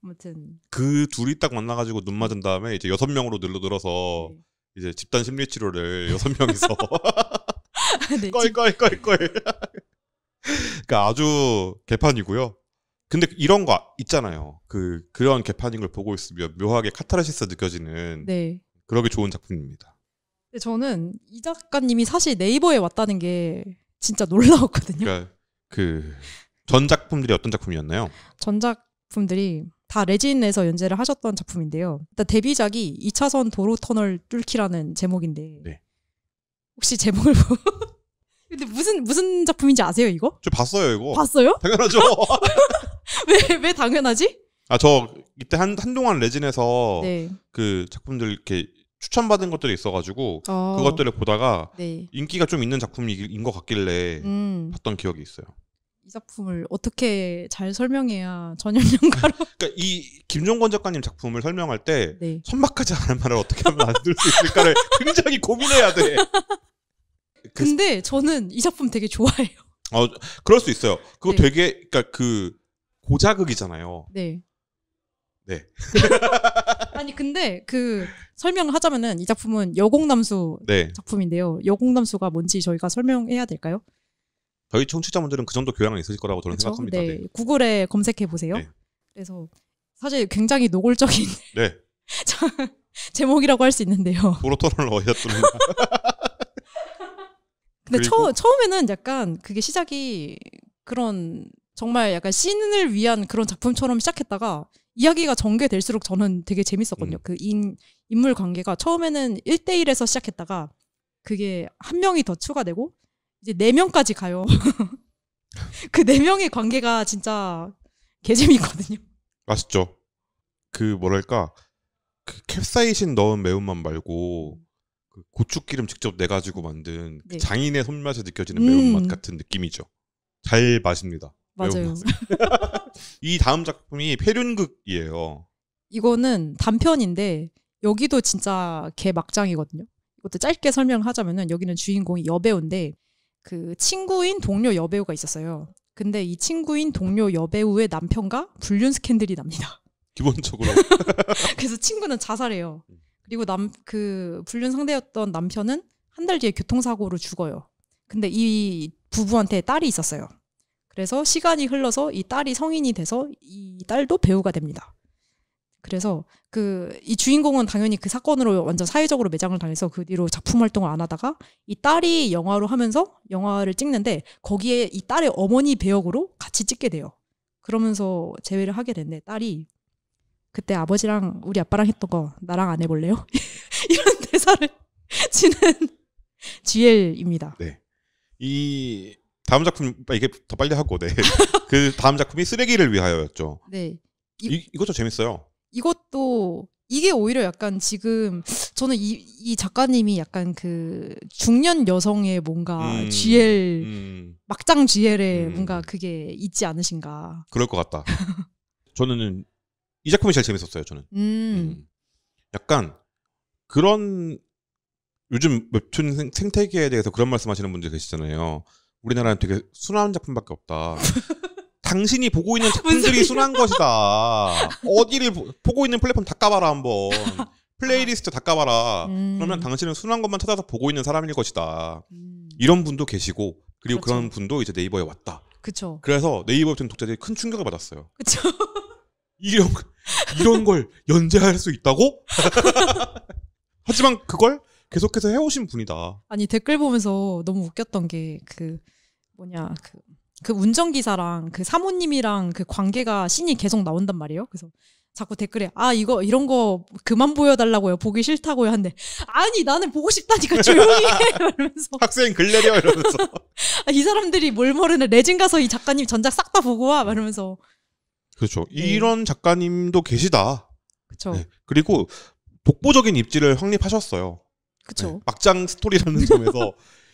S2: 아무튼
S1: 그 둘이 딱 만나가지고 눈 맞은 다음에 이제 6명으로 늘어들어서 이제 집단 심리 치료를 6명이서 껄껄껄껄. 그러니까 아주 개판이고요. 근데 이런 거 있잖아요. 그런 개판인 걸 보고 있으면 묘하게 카타르시스 느껴지는 그러기 좋은 작품입니다.
S2: 근데 저는 이 작가님이 사실 네이버에 왔다는 게 진짜 놀라웠거든요.
S1: 그러니까 전 작품들이 어떤 작품이었나요?
S2: 전 작품들이 다 레진에서 연재를 하셨던 작품인데요. 일단 데뷔작이 2차선 도로 터널 뚫기라는 제목인데 혹시 제목을 근데 무슨 작품인지 아세요 이거?
S1: 저 봤어요 이거.
S2: 봤어요?
S1: 당연하죠.
S2: 왜 당연하지?
S1: 저 이때 한동안 레진에서 그 작품들 이렇게 추천받은 것들이 있어가지고 그것들을 보다가 인기가 좀 있는 작품인 것 같길래 봤던 기억이 있어요.
S2: 이 작품을 어떻게 잘 설명해야 전염연가로
S1: 그러니까 이 김종건 작가님 작품을 설명할 때 천박하지 않은 말을 어떻게 하면 안 들 수 있을까를 굉장히 고민해야 돼.
S2: 근데 저는 이 작품 되게 좋아해요.
S1: 그럴 수 있어요. 그거 되게 그러니까 고자극이잖아요.
S2: 네. 아니 근데 설명을 하자면은 이 작품은 여공남수 작품인데요. 여공남수가 뭔지 저희가 설명해야 될까요?
S1: 저희 청취자분들은 그 정도 교양은 있으실 거라고 저는 생각합니다.
S2: 구글에 검색해 보세요. 그래서 사실 굉장히 노골적인 제목이라고 할 수 있는데요.
S1: 도로터널을 어디다 뚫는다.
S2: 근데 처음에는 약간 그게 시작이 그런 정말 약간 씬을 위한 그런 작품처럼 시작했다가 이야기가 전개될수록 저는 되게 재밌었거든요. 인물 관계가 처음에는 1대1에서 시작했다가 그게 한 명이 더 추가되고 이제 4명까지 가요. 그 4명의 관계가 진짜 개재미있거든요.
S1: 맛있죠. 뭐랄까 캡사이신 넣은 매운맛 말고 고추기름 직접 내가지고 만든 장인의 손맛에 느껴지는 매운맛 같은 느낌이죠. 잘 마십니다.
S2: 맞아요.
S1: 이 다음 작품이 폐륜극이에요.
S2: 이거는 단편인데 여기도 진짜 개막장이거든요. 이것도 짧게 설명하자면은 여기는 주인공이 여배우인데 그 친구인 동료 여배우가 있었어요. 근데 이 친구인 동료 여배우의 남편과 불륜 스캔들이 납니다.
S1: 기본적으로.
S2: 그래서 친구는 자살해요. 그리고 그 불륜 상대였던 남편은 한 달 뒤에 교통사고로 죽어요. 근데 이 부부한테 딸이 있었어요. 그래서 시간이 흘러서 이 딸이 성인이 돼서 이 딸도 배우가 됩니다. 그래서 이 주인공은 당연히 그 사건으로 완전 사회적으로 매장을 당해서 그 뒤로 작품 활동을 안 하다가 이 딸이 영화로 하면서 영화를 찍는데 거기에 이 딸의 어머니 배역으로 같이 찍게 돼요. 그러면서 재회를 하게 됐는데 딸이 그때 아버지랑 우리 아빠랑 했던 거 나랑 안 해볼래요? 이런 대사를 지는 GL입니다.
S1: 네. 이 다음 작품 이게 더 빨리 하고 네. 그 다음 작품이 쓰레기를 위하여였죠.
S2: 네.
S1: 이것도 재밌어요.
S2: 이것도 이게 오히려 약간 지금 저는 이 작가님이 약간 그 중년 여성의 뭔가 GL 막장 GL에 뭔가 그게 있지 않으신가.
S1: 그럴 것 같다. 저는 이 작품이 제일 재밌었어요. 저는 약간 그런 요즘 웹툰 생태계에 대해서 그런 말씀하시는 분들 계시잖아요. 우리나라는 되게 순한 작품밖에 없다. 당신이 보고 있는 작품들이 순한 것이다. 어디를 보고 있는 플랫폼 다 까봐라 한번. 플레이리스트 다 까봐라. 그러면 당신은 순한 것만 찾아서 보고 있는 사람일 것이다. 이런 분도 계시고 그리고
S2: 그렇죠.
S1: 그런 분도 이제 네이버에 왔다.
S2: 그쵸.
S1: 그래서 네이버 웹툰 독자들이 큰 충격을 받았어요.
S2: 그쵸.
S1: 이런 걸 연재할 수 있다고? 하지만 그걸 계속해서 해오신 분이다.
S2: 아니 댓글 보면서 너무 웃겼던 게 그 운전기사랑 그 사모님이랑 그 관계가 씬이 계속 나온단 말이에요. 그래서 자꾸 댓글에 이런 거 그만 보여달라고요. 보기 싫다고요. 한데 아니 나는 보고 싶다니까 조용히 해. 이러면서
S1: 학생 글 내려 이러면서
S2: 이 사람들이 뭘 모르네. 레진 가서 이 작가님 전작 싹 다 보고 와. 이러면서
S1: 그렇죠. 네. 이런 작가님도 계시다.
S2: 그렇죠.
S1: 네. 그리고 독보적인 입지를 확립하셨어요.
S2: 그렇죠.
S1: 네. 막장 스토리라는 점에서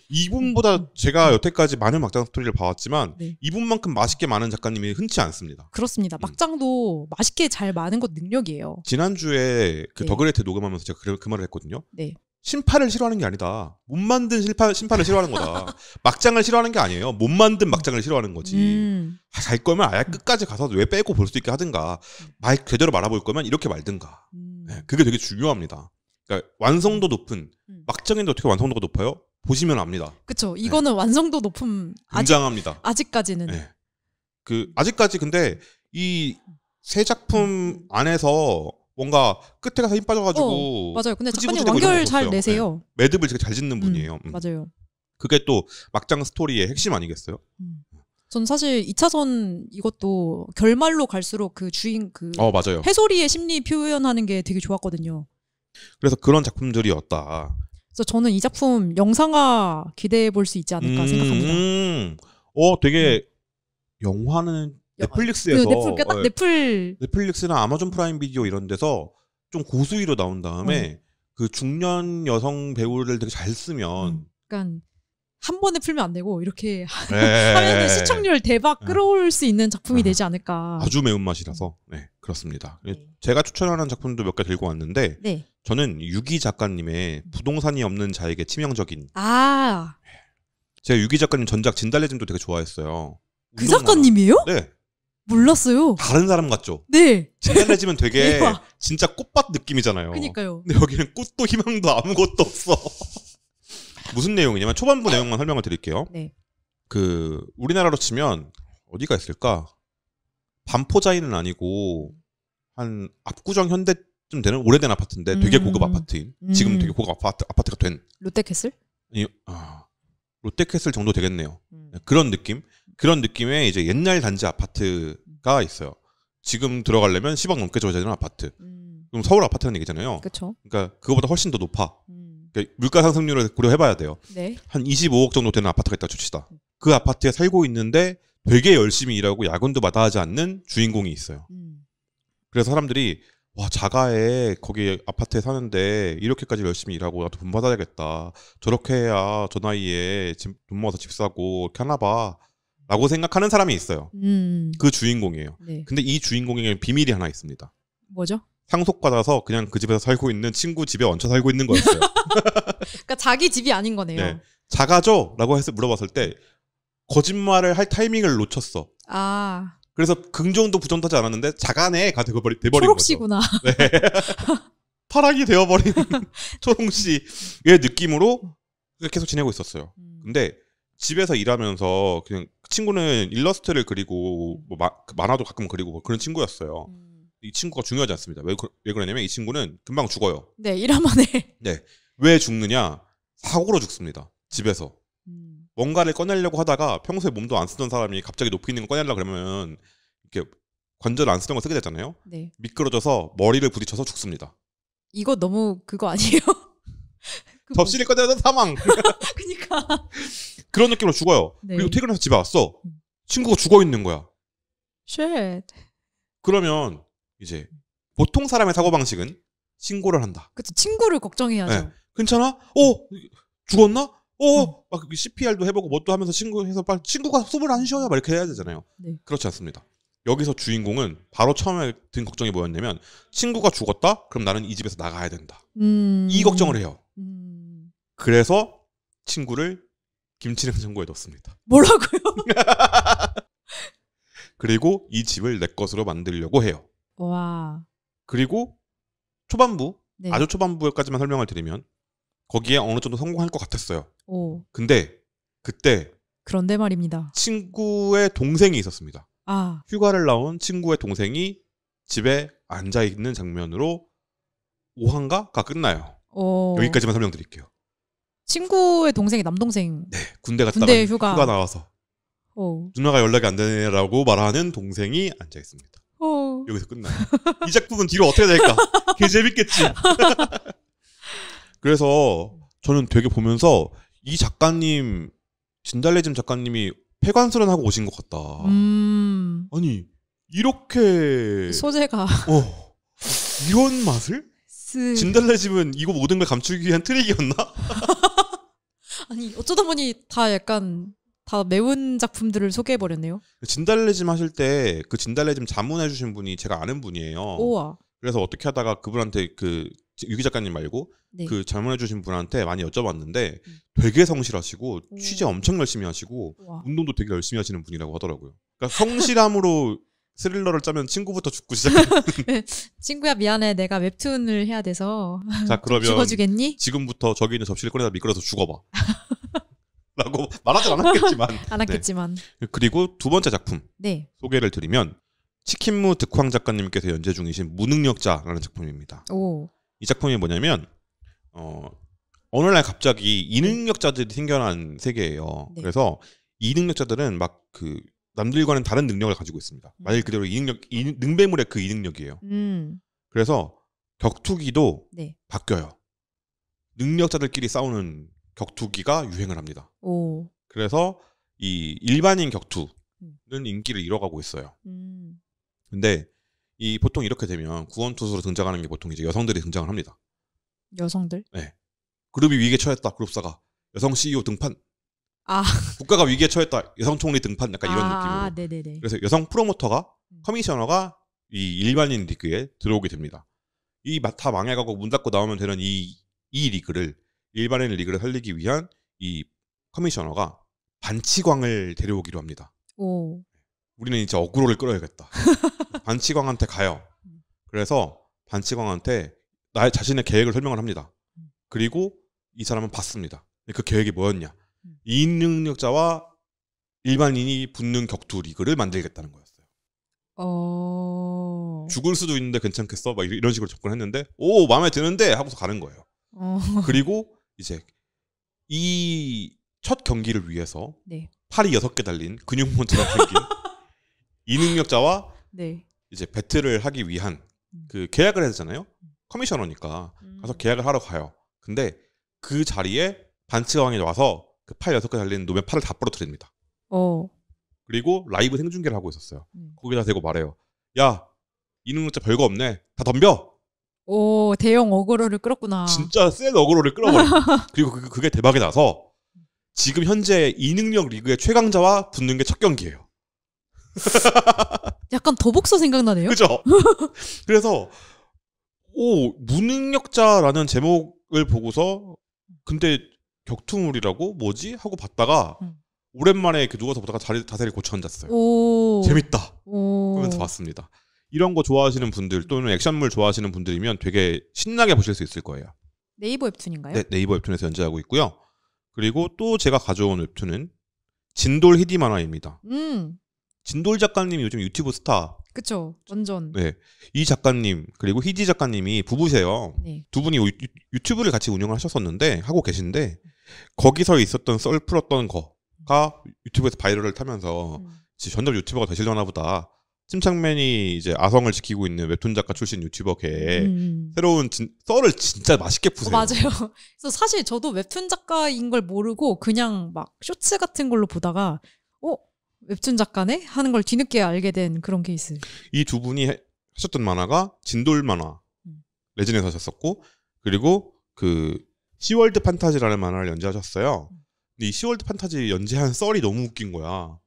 S1: 이분보다 제가 여태까지 많은 막장 스토리를 봐왔지만 네. 이분만큼 맛있게 많은 작가님이 흔치 않습니다.
S2: 그렇습니다. 막장도 맛있게 잘 많은 것 능력이에요.
S1: 지난주에 그 네. 더그레이트 녹음하면서 제가 그 말을 했거든요.
S2: 네.
S1: 심파를 싫어하는 게 아니다. 못 만든 심파를 싫어하는 거다. 막장을 싫어하는 게 아니에요. 못 만든 막장을 싫어하는 거지. 갈 거면 아예 끝까지 가서 왜 빼고 볼 수 있게 하든가 말 제대로 말아볼 거면 이렇게 말든가. 네, 그게 되게 중요합니다. 그러니까 완성도 높은 막장인데 어떻게 완성도가 높아요? 보시면 압니다.
S2: 그렇죠. 이거는 네. 완성도 높은
S1: 굉장합니다.
S2: 아직까지는.
S1: 네. 아직까지 근데 이 세 작품 안에서 뭔가 끝에 가서 힘 빠져가지고
S2: 맞아요. 근데 작가님 완결 잘 내세요.
S1: 네. 매듭을 되게 잘 짓는 분이에요.
S2: 맞아요.
S1: 그게 또 막장 스토리의 핵심 아니겠어요?
S2: 전 사실 2차선 이것도 결말로 갈수록 그 주인
S1: 맞아요.
S2: 해솔이의 심리 표현하는 게 되게 좋았거든요.
S1: 그래서 그런 작품들이었다.
S2: 그래서 저는 이 작품 영상화 기대해 볼 수 있지 않을까 생각합니다.
S1: 되게 영화는 넷플릭스에서 넷플릭스나 아마존 프라임 비디오 이런 데서 좀 고수위로 나온 다음에 그 중년 여성 배우를 되게 잘 쓰면
S2: 그러니까 한 번에 풀면 안 되고 이렇게 하면은 시청률 대박 끌어올 수 있는 작품이 되지 않을까.
S1: 아주 매운맛이라서 네 그렇습니다. 제가 추천하는 작품도 몇 개 들고 왔는데 저는 유기 작가님의 부동산이 없는 자에게 치명적인 제가 유기 작가님 전작 진달래즘도 되게 좋아했어요.
S2: 그 작가님이에요?
S1: 네.
S2: 몰랐어요.
S1: 다른 사람 같죠?
S2: 네.
S1: 진달래즘은 되게 진짜 꽃밭 느낌이잖아요.
S2: 그니까요.
S1: 근데 여기는 꽃도 희망도 아무것도 없어. 무슨 내용이냐면 초반부 내용만 설명을 드릴게요.
S2: 네.
S1: 우리나라로 치면 어디가 있을까? 반포자인은 아니고 한 압구정 현대쯤 되는 오래된 아파트인데 되게 고급 아파트인 지금 되게 고급 아파트가 된
S2: 롯데캐슬?
S1: 롯데캐슬 정도 되겠네요. 그런 느낌의 이제 옛날 단지 아파트가 있어요. 지금 들어가려면 10억 넘게 줘야 되는 아파트. 그럼 서울 아파트라는 얘기잖아요.
S2: 그쵸.
S1: 그러니까 그거보다 훨씬 더 높아. 그러니까 물가 상승률을 고려해봐야 돼요.
S2: 네.
S1: 한 25억 정도 되는 아파트가 있다 칩시다. 그 아파트에 살고 있는데 되게 열심히 일하고 야근도 마다하지 않는 주인공이 있어요. 그래서 사람들이 와 자가에 거기 아파트에 사는데 이렇게까지 열심히 일하고 나도 돈 받아야겠다. 저렇게 해야 저 나이에 돈 모아서 집 사고 이렇게 하나 봐. 라고 생각하는 사람이 있어요. 그 주인공이에요.
S2: 네.
S1: 근데 이 주인공에게 비밀이 하나 있습니다.
S2: 뭐죠?
S1: 상속받아서 그냥 그 집에서 살고 있는 친구 집에 얹혀 살고 있는 거였어요.
S2: 그러니까 자기 집이 아닌 거네요.
S1: 네. 작아져? 라고 해서 물어봤을 때 거짓말을 할 타이밍을 놓쳤어.
S2: 아.
S1: 그래서 긍정도 부정도 하지 않았는데 작아네가 돼버린
S2: 초록씨구나.
S1: 거죠. 네. 파랑이 되어버린 초롱씨의 느낌으로 계속 지내고 있었어요. 근데 집에서 일하면서 그냥 친구는 일러스트를 그리고 뭐 만화도 가끔 그리고 뭐 그런 친구였어요. 이 친구가 중요하지 않습니다. 왜 그러냐면 이 친구는 금방 죽어요.
S2: 네, 일하만 해.
S1: 네. 왜 죽느냐? 사고로 죽습니다. 집에서. 뭔가를 꺼내려고 하다가 평소에 몸도 안 쓰던 사람이 갑자기 높이 있는 거 꺼내려고 그러면 이렇게 관절 안 쓰던 거 쓰게 되잖아요.
S2: 네.
S1: 미끄러져서 머리를 부딪혀서 죽습니다.
S2: 이거 너무 그거 아니에요?
S1: 접시를 꺼내려다 사망.
S2: 그러니까
S1: 그런 느낌으로 죽어요.
S2: 네.
S1: 그리고 퇴근해서 집에 왔어. 친구가 죽어 있는 거야.
S2: 쉣.
S1: 그러면 이제 보통 사람의 사고 방식은 신고를 한다.
S2: 그쵸, 친구를 걱정해야죠.
S1: 네. 괜찮아? 죽었나? 막 CPR도 해보고 뭣도 하면서 친구해서 빨리 친구가 숨을 안 쉬어요. 막 이렇게 해야 되잖아요.
S2: 네.
S1: 그렇지 않습니다. 여기서 주인공은 바로 처음에 든 걱정이 뭐였냐면 친구가 죽었다? 그럼 나는 이 집에서 나가야 된다. 이 걱정을 해요. 그래서 친구를 김치냉장고에 넣습니다.
S2: 뭐라고요?
S1: 그리고 이 집을 내 것으로 만들려고 해요.
S2: 와.
S1: 그리고 초반부,
S2: 네.
S1: 아주 초반부까지만 설명을 드리면 거기에 어느 정도 성공할 것 같았어요.
S2: 오.
S1: 근데 그때
S2: 그런데 말입니다.
S1: 친구의 동생이 있었습니다.
S2: 아.
S1: 휴가를 나온 친구의 동생이 집에 앉아있는 장면으로 5화인가가 끝나요.
S2: 오.
S1: 여기까지만 설명드릴게요.
S2: 친구의 동생이 남동생.
S1: 네, 군대 갔다가
S2: 군대 휴가
S1: 나와서
S2: 오.
S1: 누나가 연락이 안 되네라고 말하는 동생이 앉아있습니다.
S2: 오.
S1: 여기서 끝나요. 이 작품은 뒤로 어떻게 될까? 개 재밌겠지. 그래서 저는 되게 보면서 이 작가님 진달래짐 작가님이 폐관수련하고 오신 것 같다. 아니 이렇게
S2: 소재가
S1: 이런 맛을? 진달래짐은 이거 모든 걸 감추기 위한 트릭이었나?
S2: 아니 어쩌다 보니 다 약간 다 매운 작품들을 소개해버렸네요.
S1: 진달래짐 하실 때 그 진달래짐 자문해주신 분이 제가 아는 분이에요.
S2: 우와.
S1: 그래서 어떻게 하다가 그분한테 그 유기 작가님 말고
S2: 네.
S1: 그 자문해주신 분한테 많이 여쭤봤는데 되게 성실하시고 취재 엄청 열심히 하시고
S2: 우와.
S1: 운동도 되게 열심히 하시는 분이라고 하더라고요. 그러니까 성실함으로 스릴러를 짜면 친구부터 죽고 시작하는.
S2: 친구야 미안해 내가 웹툰을 해야 돼서.
S1: 자 그러면
S2: 죽어주겠니?
S1: 지금부터 저기 있는 접시를 꺼내다 미끄러서 죽어봐. 라고 말하진 않았겠지만.
S2: 않았겠지만.
S1: 네. 그리고 두 번째 작품
S2: 네.
S1: 소개를 드리면 치킨무 득황 작가님께서 연재 중이신 무능력자라는 작품입니다.
S2: 오.
S1: 이 작품이 뭐냐면 어느 날 갑자기 이능력자들이 생겨난 세계예요.
S2: 네.
S1: 그래서 이능력자들은 막 그 남들과는 다른 능력을 가지고 있습니다. 말 그대로 능배물의 그 이능력이에요. 그래서 격투기도 네. 바뀌어요. 능력자들끼리 싸우는 격투기가 유행을 합니다. 오. 그래서 이 일반인 격투는 인기를 잃어가고 있어요. 근데 이 보통 이렇게 되면 구원투수로 등장하는 게 보통 이제 여성들이 등장을 합니다.
S2: 여성들?
S1: 네. 그룹이 위기에 처했다. 그룹사가 여성 CEO 등판.
S2: 아.
S1: 국가가 위기에 처했다. 여성 총리 등판. 약간 이런 느낌으로.
S2: 네네네.
S1: 그래서 여성 프로모터가 커미셔너가 이 일반인 리그에 들어오게 됩니다. 이 다 망해가고 문 닫고 나오면 되는 이 리그를 일반인 리그를 살리기 위한 이 커미셔너가 반치광을 데려오기로 합니다. 오. 우리는 이제 어그로를 끌어야겠다. 반치광한테 가요. 그래서 반치광한테 나의 자신의 계획을 설명을 합니다. 그리고 이 사람은 받습니다. 그 계획이 뭐였냐? 이능력자와 일반인이 붙는 격투 리그를 만들겠다는 거였어요. 죽을 수도 있는데 괜찮겠어? 막 이런 식으로 접근했는데 오 마음에 드는데 하고서 가는 거예요. 그리고 이제 이 첫 경기를 위해서 네. 팔이 6개 달린 근육몬처럼 생긴 이능력자와 네. 이제 배틀을 하기 위한 그 계약을 해야 되잖아요. 커미셔너니까 가서 계약을 하러 가요. 근데 그 자리에 반치광이 와서 그 팔 6개 달린 놈의 팔을 다 부러뜨립니다. 그리고 라이브 생중계를 하고 있었어요. 거기다 대고 말해요. 야, 이능력자 별거 없네. 다 덤벼.
S2: 오, 대형 어그로를 끌었구나.
S1: 진짜 센 어그로를 끌어버려. 그리고 그게 대박이 나서 지금 현재 이능력 리그의 최강자와 붙는 게 첫 경기예요.
S2: 약간 더복서 생각나네요.
S1: 그죠? 그래서 오, 무능력자라는 제목을 보고서 근데 격투물이라고 뭐지 하고 봤다가 오랜만에 이렇게 누워서 보다가 자세를 고쳐 앉았어요. 재밌다. 그러면서 봤습니다. 이런 거 좋아하시는 분들 또는 액션물 좋아하시는 분들이면 되게 신나게 보실 수 있을 거예요.
S2: 네이버 웹툰인가요?
S1: 네, 네이버 웹툰에서 연재하고 있고요. 그리고 또 제가 가져온 웹툰은 진돌 히디 만화입니다. 진돌 작가님이 요즘 유튜브 스타.
S2: 그쵸, 완전.
S1: 네, 이 작가님 그리고 히디 작가님이 부부세요.
S2: 네.
S1: 두 분이 유튜브를 같이 운영을 하셨었는데 하고 계신데 거기서 있었던 썰 풀었던 거가 유튜브에서 바이럴을 타면서 전업 유튜버가 되시려나 보다. 침착맨이 이제 아성을 지키고 있는 웹툰 작가 출신 유튜버계에 새로운 썰을 진짜 맛있게 푸세요.
S2: 맞아요. 그래서 사실 저도 웹툰 작가인 걸 모르고 그냥 막 쇼츠 같은 걸로 보다가 웹툰 작가네? 하는 걸 뒤늦게 알게 된 그런 케이스.
S1: 이 두 분이 하셨던 만화가 진돌 만화 레진에서 하셨었고 그리고 그 시월드 판타지라는 만화를 연재하셨어요. 근데 이 시월드 판타지 연재한 썰이 너무 웃긴 거야.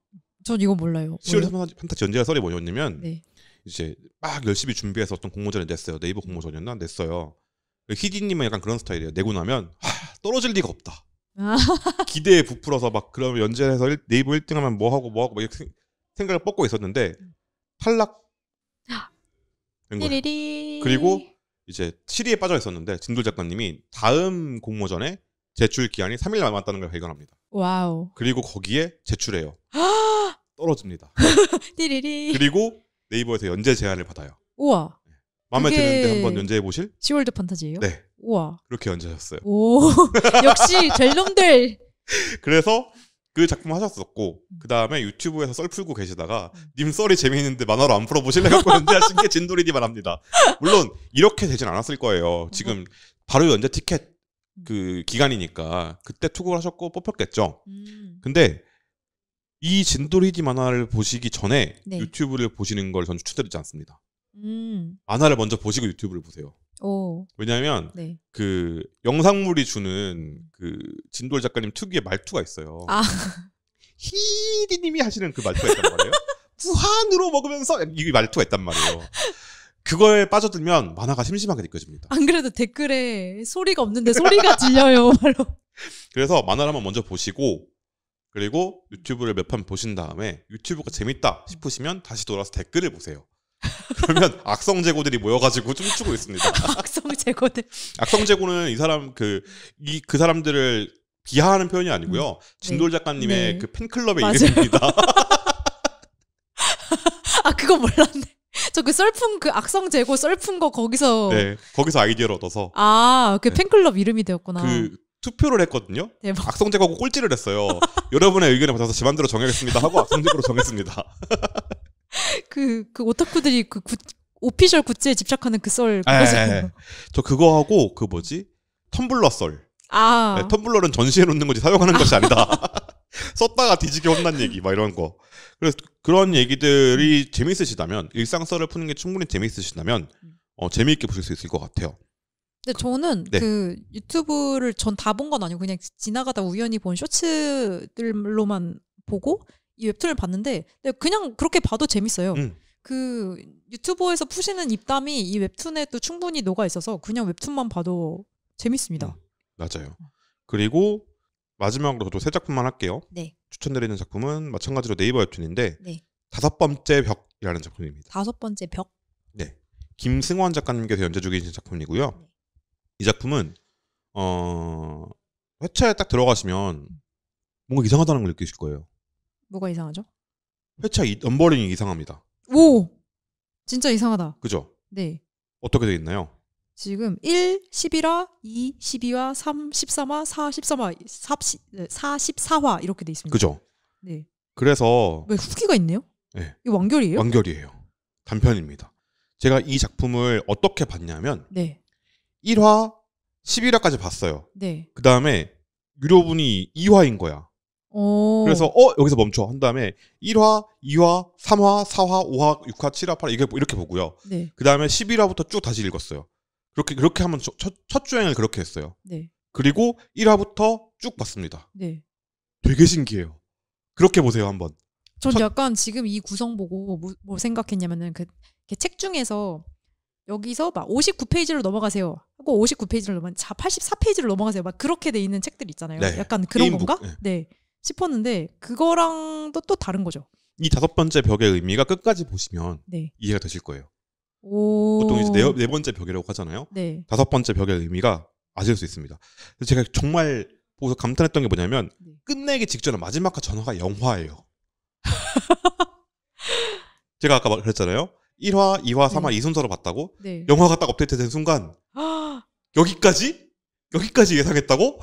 S2: 전 이거 몰라요.
S1: 시월드 판타지 연재한 썰이 뭐였냐면
S2: 네.
S1: 이제 막 열심히 준비해서 어떤 공모전을 냈어요. 네이버 공모전이었나? 냈어요. 히디님은 약간 그런 스타일이에요. 내고 나면 떨어질 리가 없다. 기대에 부풀어서 막 그러면 연재해서 네이버 1등하면 뭐하고 막 이렇게 생각을 뻗고 있었는데 탈락 된 거예요. 그리고 이제 시리에 빠져 있었는데 진돌 작가님이 다음 공모전에 제출 기한이 3일 남았다는 걸 발견합니다.
S2: 와우.
S1: 그리고 거기에 제출해요. 떨어집니다.
S2: 띠리리.
S1: 그리고 네이버에서 연재 제안을 받아요.
S2: 우와.
S1: 마음에 드는데 한번 연재해 보실?
S2: 시월드 판타지예요?
S1: 네.
S2: 우와.
S1: 그렇게 연재하셨어요.
S2: 오. 역시 젤놈들.
S1: 그래서 그 작품 하셨었고 그 다음에 유튜브에서 썰 풀고 계시다가 님 썰이 재미있는데 만화로 안 풀어보실래? 갖고 연재하신 게 진돌이니만 합니다. 물론 이렇게 되진 않았을 거예요. 지금 바로 연재 티켓 그 기간이니까 그때 투고를 하셨고 뽑혔겠죠. 근데 이 진돌이디 만화를 보시기 전에
S2: 네.
S1: 유튜브를 보시는 걸 전 추천드리지 않습니다. 만화를 먼저 보시고 유튜브를 보세요.
S2: 오.
S1: 왜냐하면
S2: 네.
S1: 그 영상물이 주는 그 진돌 작가님 특유의 말투가 있어요. 히디님이 하시는 그 말투가 있단 말이에요. 무한으로 먹으면서 이 말투가 있단 말이에요. 그거에 빠져들면 만화가 심심하게 느껴집니다.
S2: 안 그래도 댓글에 소리가 없는데 소리가 들려요. 바로.
S1: 그래서 만화를 한번 먼저 보시고 그리고 유튜브를 몇 편 보신 다음에 유튜브가 재밌다 싶으시면 다시 돌아서 댓글을 보세요. 그러면 악성재고들이 모여가지고 춤추고 있습니다.
S2: 악성재고들.
S1: 악성재고는 이 사람 그 사람들을 비하하는 표현이 아니고요. 진돌 작가님의 그 팬클럽의 이름입니다.
S2: 그거 몰랐네. 저 그 썰풍 그 악성재고 썰풍 거 거기서.
S1: 네, 거기서 아이디어를 얻어서.
S2: 그 팬클럽 이름이 되었구나.
S1: 그 투표를 했거든요.
S2: 대박.
S1: 악성재고하고 꼴찌를 했어요. 여러분의 의견에 받아서 제 맘대로 정하겠습니다 하고 악성재고로 정했습니다.
S2: 그 오타쿠들이 그 오피셜 굿즈에 집착하는 그 썰 그거죠.
S1: 저 그거 하고 그 뭐지? 텀블러 썰. 네, 텀블러는 전시해 놓는 거지 사용하는 것이 아니다. 썼다가 뒤지게 혼난 얘기 막 이런 거. 그래서 그런 얘기들이 재미있으시다면 일상 썰을 푸는 게 충분히 재미있으시다면 재미있게 보실 수 있을 것 같아요.
S2: 근데 저는 그 유튜브를 전 다 본 건 아니고 그냥 지나가다 우연히 본 쇼츠들로만 보고 이 웹툰을 봤는데 그냥 그렇게 봐도 재밌어요. 그 유튜버에서 푸시는 입담이 이 웹툰에도 충분히 녹아 있어서 그냥 웹툰만 봐도 재밌습니다.
S1: 맞아요. 그리고 마지막으로 저도 세 작품만 할게요.
S2: 네.
S1: 추천드리는 작품은 마찬가지로 네이버 웹툰인데
S2: 네.
S1: 5번째 벽이라는 작품입니다.
S2: 5번째 벽?
S1: 네. 김승원 작가님께서 연재 중이신 작품이고요. 네. 이 작품은 회차에 딱 들어가시면 뭔가 이상하다는 걸 느끼실 거예요.
S2: 뭐가 이상하죠?
S1: 회차 넘버링이 이상합니다.
S2: 오! 진짜 이상하다.
S1: 그죠?
S2: 네.
S1: 어떻게 되어 있나요?
S2: 지금 1, 11화, 2, 12화, 3, 13화, 4, 13화, 44화 이렇게 돼 있습니다.
S1: 그죠?
S2: 네.
S1: 그래서
S2: 왜 후기가 있네요?
S1: 네.
S2: 이거 완결이에요?
S1: 완결이에요. 단편입니다. 제가 이 작품을 어떻게 봤냐면
S2: 네.
S1: 1화, 11화까지 봤어요.
S2: 네.
S1: 그 다음에 유료분이 2화인 거야. 그래서 여기서 멈춰 한 다음에 1화, 2화, 3화, 4화, 5화, 6화, 7화, 8화 이렇게 보고요.
S2: 네.
S1: 그 다음에 11화부터 쭉 다시 읽었어요. 그렇게 하면 첫 주행을 그렇게 했어요.
S2: 네.
S1: 그리고 1화부터 쭉 봤습니다.
S2: 네.
S1: 되게 신기해요. 그렇게 보세요 한번.
S2: 전 약간 지금 이 구성 보고 뭐 생각했냐면은 그 책 중에서 여기서 막 59페이지로 넘어가세요 하고 59페이지를 넘어 84페이지를 넘어가세요 막 그렇게 돼 있는 책들 있잖아요.
S1: 네.
S2: 약간 그런
S1: 게임북.
S2: 건가? 네. 싶었는데 그거랑도 또 다른 거죠.
S1: 이 5번째 벽의 의미가 끝까지 보시면
S2: 네.
S1: 이해가 되실 거예요.
S2: 오.
S1: 보통 이제 네 번째 벽이라고 하잖아요.
S2: 네.
S1: 5번째 벽의 의미가 아실 수 있습니다. 제가 정말 보고서 감탄했던 게 뭐냐면
S2: 네.
S1: 끝내기 직전에 마지막과 전화가 영화예요. 제가 아까 그랬잖아요. 1화, 2화, 3화
S2: 네.
S1: 이 순서로 봤다고?
S2: 네.
S1: 영화가 딱 업데이트된 순간 여기까지 예상했다고?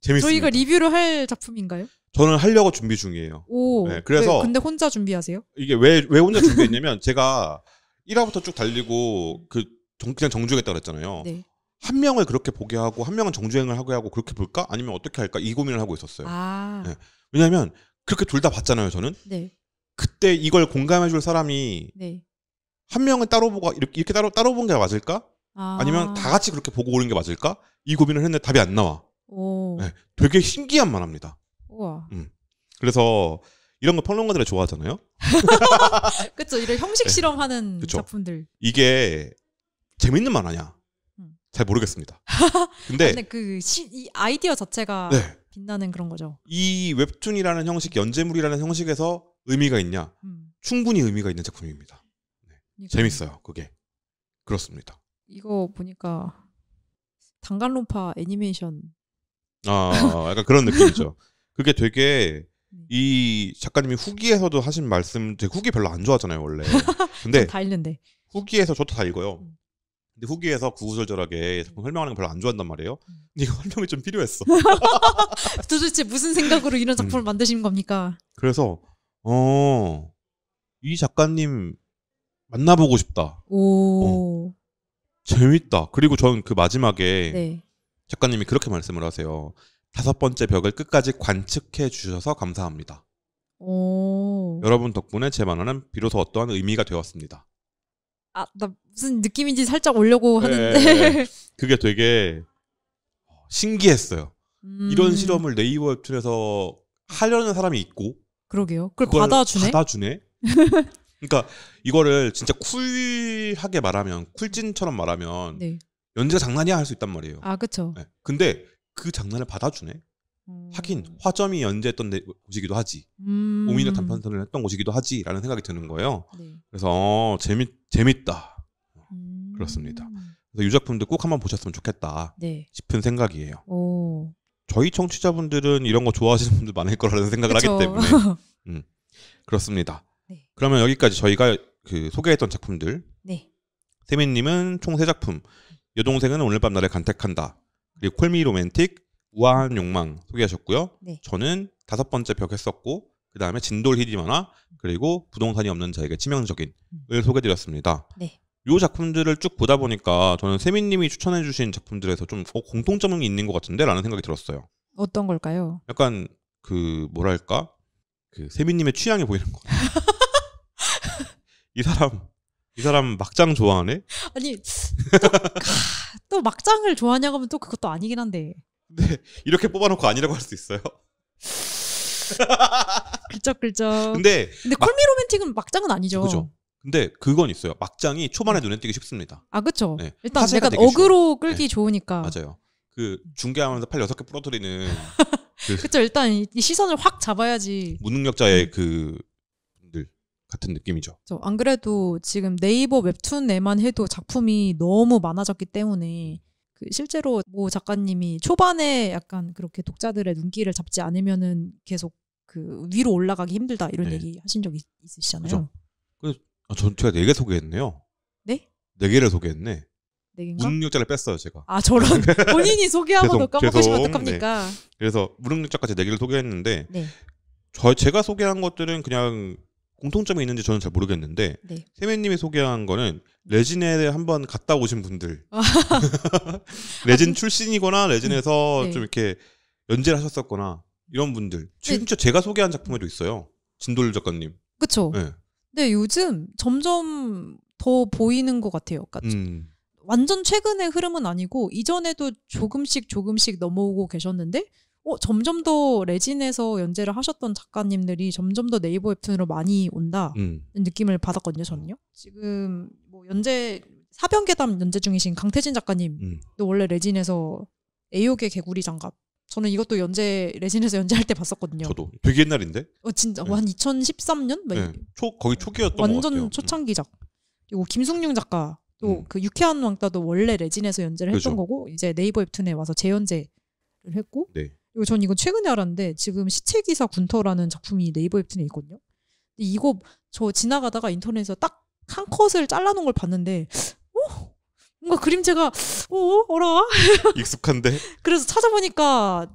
S1: 재밌습니다.
S2: 저희가 리뷰를 할 작품인가요?
S1: 저는 하려고 준비 중이에요.
S2: 오.
S1: 네, 그래서
S2: 근데 혼자 준비하세요?
S1: 이게 왜 혼자 준비했냐면 제가 1화부터 쭉 달리고 그냥 정주행했다고 그랬잖아요.
S2: 네.
S1: 한 명을 그렇게 보게 하고 한 명은 정주행을 하게 하고 그렇게 볼까? 아니면 어떻게 할까? 이 고민을 하고 있었어요.
S2: 아.
S1: 네. 왜냐하면 그렇게 둘 다 봤잖아요. 저는.
S2: 네.
S1: 그때 이걸 공감해줄 사람이
S2: 네. 한
S1: 명은 따로 보고 이렇게 따로 본 게 맞을까? 아니면 다 같이 그렇게 보고 오는 게 맞을까? 이 고민을 했는데 답이 안 나와.
S2: 오.
S1: 네, 되게 신기한 만화입니다.
S2: 우와.
S1: 그래서 이런 거 평론가들이 좋아하잖아요.
S2: 그렇죠. 이런 형식
S1: 네.
S2: 실험하는
S1: 그쵸.
S2: 작품들.
S1: 이게 재밌는 만화냐? 잘 모르겠습니다. 근데
S2: 이 아이디어 자체가
S1: 네.
S2: 빛나는 그런 거죠.
S1: 이 웹툰이라는 형식, 연재물이라는 형식에서 의미가 있냐? 충분히 의미가 있는 작품입니다. 네. 재밌어요. 그게. 그렇습니다.
S2: 이거 보니까 단간론파 애니메이션.
S1: 약간 그런 느낌이죠. 그게 되게 이 작가님이 후기에서도 하신 말씀, 제 후기 별로 안 좋아하잖아요 원래. 근데
S2: 다 읽는데.
S1: 후기에서 저도 다 읽어요. 근데 후기에서 구구절절하게 작품 설명하는 거 별로 안 좋아한단 말이에요. 근데 이거 설명이 좀 필요했어.
S2: 도대체 무슨 생각으로 이런 작품을 만드신 겁니까?
S1: 그래서 이 작가님 만나보고 싶다.
S2: 오.
S1: 재밌다. 그리고 전 그 마지막에
S2: 네.
S1: 작가님이 그렇게 말씀을 하세요. 5번째 벽을 끝까지 관측해 주셔서 감사합니다.
S2: 오.
S1: 여러분 덕분에 제 만화는 비로소 어떠한 의미가 되었습니다.
S2: 나 무슨 느낌인지 살짝 오려고 하는데.
S1: 그게 되게 신기했어요. 이런 실험을 네이버 웹툰에서 하려는 사람이 있고
S2: 그러게요. 그걸
S1: 받아주네? 그러니까 이거를 진짜 쿨하게 말하면, 쿨진처럼 말하면
S2: 네.
S1: 연재가 장난이야 할 수 있단 말이에요.
S2: 그쵸.
S1: 네. 근데 그 장난을 받아주네? 하긴 화점이 연재했던 곳이기도 하지. 오미는 단편선을 했던 곳이기도 하지 라는 생각이 드는 거예요. 네. 그래서 재밌다. 그렇습니다. 그래서 이 작품도 꼭 한번 보셨으면 좋겠다 싶은 생각이에요.
S2: 오.
S1: 저희 청취자분들은 이런 거 좋아하시는 분들 많을 거라는 생각을
S2: 그쵸.
S1: 하기 때문에 그렇습니다. 네. 그러면 여기까지 저희가 소개했던 작품들. 네. 세민님은 총 3작품. 여동생은 오늘 밤 나를 간택한다. 그리고 콜미 로맨틱, 우아한 욕망 소개하셨고요. 네. 저는 5번째 벽 했었고 그 다음에 진돌 히디 만화 그리고 부동산이 없는 자에게 치명적인을 소개드렸습니다. 네. 이 작품들을 쭉 보다 보니까 저는 세민님이 추천해주신 작품들에서 좀 공통점이 있는 것 같은데 라는 생각이 들었어요.
S2: 어떤 걸까요?
S1: 약간 뭐랄까 세민님의 취향이 보이는 거. 이 사람 막장 좋아하네? 아니
S2: 또 막장을 좋아하냐고 하면 또 그것도 아니긴 한데.
S1: 근데 이렇게 뽑아놓고 아니라고 할 수 있어요?
S2: 글쩍글쩍.
S1: 근데
S2: 콜미 로맨틱은 막장은 아니죠.
S1: 그죠. 근데 그건 있어요. 막장이 초반에 눈에 띄기 쉽습니다.
S2: 그쵸. 네. 일단 내가 어그로 끌기 좋으니까.
S1: 맞아요. 중계하면서 팔 6개 부러뜨리는
S2: 그쵸. 일단 이 시선을 확 잡아야지.
S1: 무능력자의 분들 같은 느낌이죠.
S2: 안 그래도 지금 네이버 웹툰에만 해도 작품이 너무 많아졌기 때문에 실제로 모 작가님이 초반에 약간 그렇게 독자들의 눈길을 잡지 않으면은 계속 위로 올라가기 힘들다 이런 얘기 하신 적 있으시잖아요.
S1: 그죠. 제가 4개 소개했네요.
S2: 네?
S1: 4개를 소개했네.
S2: 4개인가?
S1: 무능력자를 뺐어요 제가.
S2: 저런 본인이 소개하고도 까먹으시면 어떡합니까?
S1: 네. 그래서 무능력자까지 4개를 소개했는데 제가 소개한 것들은 그냥 공통점이 있는지 저는 잘 모르겠는데 세매님이 소개한 거는 레진에 한번 갔다 오신 분들 레진 출신이거나 레진에서 좀 이렇게 연재를 하셨었거나 이런 분들 진짜 제가 소개한 작품에도 있어요. 진돌 작가님.
S2: 그쵸. 네. 근데 요즘 점점 더 보이는 것 같아요. 그러니까 완전 최근의 흐름은 아니고 이전에도 조금씩 넘어오고 계셨는데 점점 더 레진에서 연재를 하셨던 작가님들이 점점 더 네이버 웹툰으로 많이 온다는 느낌을 받았거든요. 저는요. 지금 뭐 사변계담 연재 중이신 강태진 작가님도 원래 레진에서 애욕의 개구리 장갑. 저는 이것도 레진에서 연재할 때 봤었거든요.
S1: 저도 되게 옛날인데.
S2: 진짜 한 2013년?
S1: 네. 거의 초기였던 것 같아요.
S2: 완전 초창기작. 그리고 김숙룡 작가도 그 유쾌한 왕따도 원래 레진에서 연재를 했던 거고 이제 네이버 웹툰에 와서 재연재를 했고.
S1: 네.
S2: 그리고 전 이건 최근에 알았는데 지금 시체기사 군터라는 작품이 네이버 웹툰에 있거든요. 근데 이거 저 지나가다가 인터넷에서 딱 한 컷을 잘라놓은 걸 봤는데 뭔가 그림체가 어라
S1: 익숙한데.
S2: 그래서 찾아보니까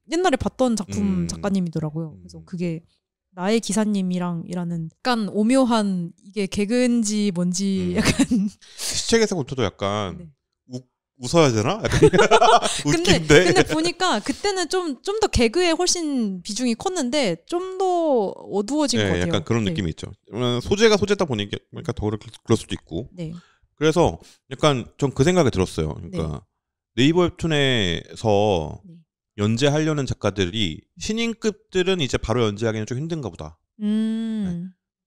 S2: 옛날에 봤던 작품 작가님이더라고요. 그래서 그게 나의 기사님이랑이라는 약간 오묘한 이게 개그인지 뭔지 약간
S1: 시책에서 군터도 약간
S2: 네.
S1: 웃어야 되나? 약간
S2: 근데 보니까 그때는 좀 더 개그에 훨씬 비중이 컸는데 좀 더 어두워진 것 같아요.
S1: 약간 그런 느낌이 있죠. 소재가 소재다 보니까 더 그럴 수도 있고.
S2: 네.
S1: 그래서 약간 전 그 생각이 들었어요. 그러니까 네이버 웹툰에서 연재하려는 작가들이 신인급들은 이제 바로 연재하기는 좀 힘든가 보다. 네.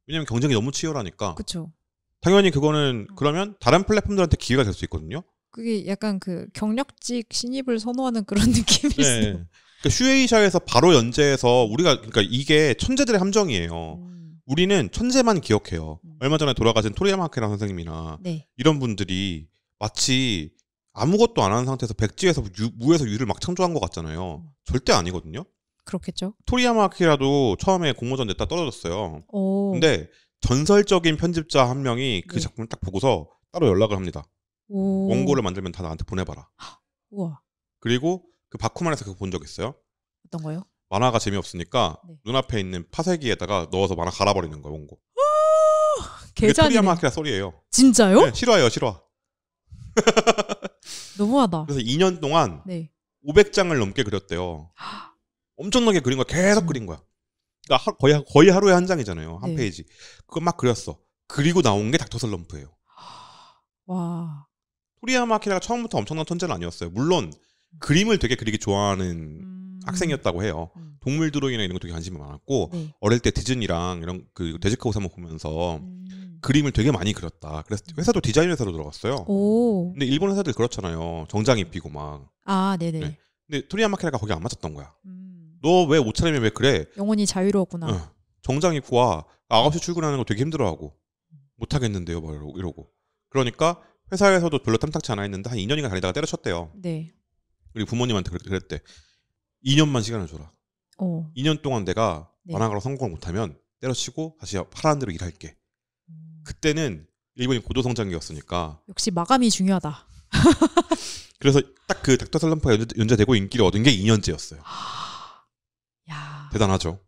S1: 왜냐면 경쟁이 너무 치열하니까.
S2: 그렇죠.
S1: 당연히 그거는 그러면 다른 플랫폼들한테 기회가 될 수 있거든요.
S2: 그게 약간 그 경력직 신입을 선호하는 그런 느낌이 있어요.
S1: 그러니까 슈에이샤에서 바로 연재해서 그러니까 이게 천재들의 함정이에요. 우리는 천재만 기억해요. 얼마 전에 돌아가신 토리야마 아키라 선생님이나 이런 분들이 마치 아무것도 안 하는 상태에서 백지에서 무에서 유를 막 창조한 것 같잖아요. 절대 아니거든요.
S2: 그렇겠죠.
S1: 토리야마 아키라도 처음에 공모전 냈다 떨어졌어요. 근데 전설적인 편집자 한 명이 그 작품을 딱 보고서 따로 연락을 합니다. 원고를 만들면 다 나한테 보내봐라.
S2: 우와.
S1: 그리고 그 바쿠만에서 그거 본 적 있어요?
S2: 어떤 거요?
S1: 만화가 재미없으니까 눈앞에 있는 파쇄기에다가 넣어서 만화 갈아버리는 거예요, 원고. 그게 토리야마 아키라 소리예요.
S2: 진짜요?
S1: 네, 실화예요, 실화.
S2: 너무하다.
S1: 그래서 2년 동안 500장을 넘게 그렸대요. 엄청나게 그린 거야. 계속 그린 거야. 그러니까 거의 하루에 한 장이잖아요. 한 페이지. 그거 막 그렸어. 그리고 나온 게 닥터슬럼프예요.
S2: 와.
S1: 토리야마 아키라가 처음부터 엄청난 천재는 아니었어요. 물론 그림을 되게 그리기 좋아하는 학생이었다고 해요. 동물 드로잉이나 이런 거 되게 관심이 많았고 어릴 때 디즈니랑 이런 그 데즈카 오사무 보면서 그림을 되게 많이 그렸다. 그래서 회사도 디자인 회사로 들어갔어요. 근데 일본 회사들 그렇잖아요. 정장 입히고 막.
S2: 네네.
S1: 근데 토리야마 아키라가 거기 안 맞았던 거야. 너 왜 옷차림이 왜 그래?
S2: 영혼이 자유로웠구나.
S1: 정장 입고 와. 9시 출근하는 거 되게 힘들어하고 못하겠는데요. 막 이러고. 그러니까 회사에서도 별로 탐탁치 않아 했는데 한 2년인가 다니다가 때려쳤대요. 그리고 부모님한테 그랬대. 2년만 시간을 줘라. 2년 동안 내가 만화가로 성공을 못하면 때려치고 다시 하라는 대로 일할게. 그때는 일본이 고도 성장기였으니까.
S2: 역시 마감이 중요하다.
S1: 그래서 딱 그 닥터슬럼프가 연재되고 인기를 얻은 게 2년째였어요.
S2: 야.
S1: 대단하죠.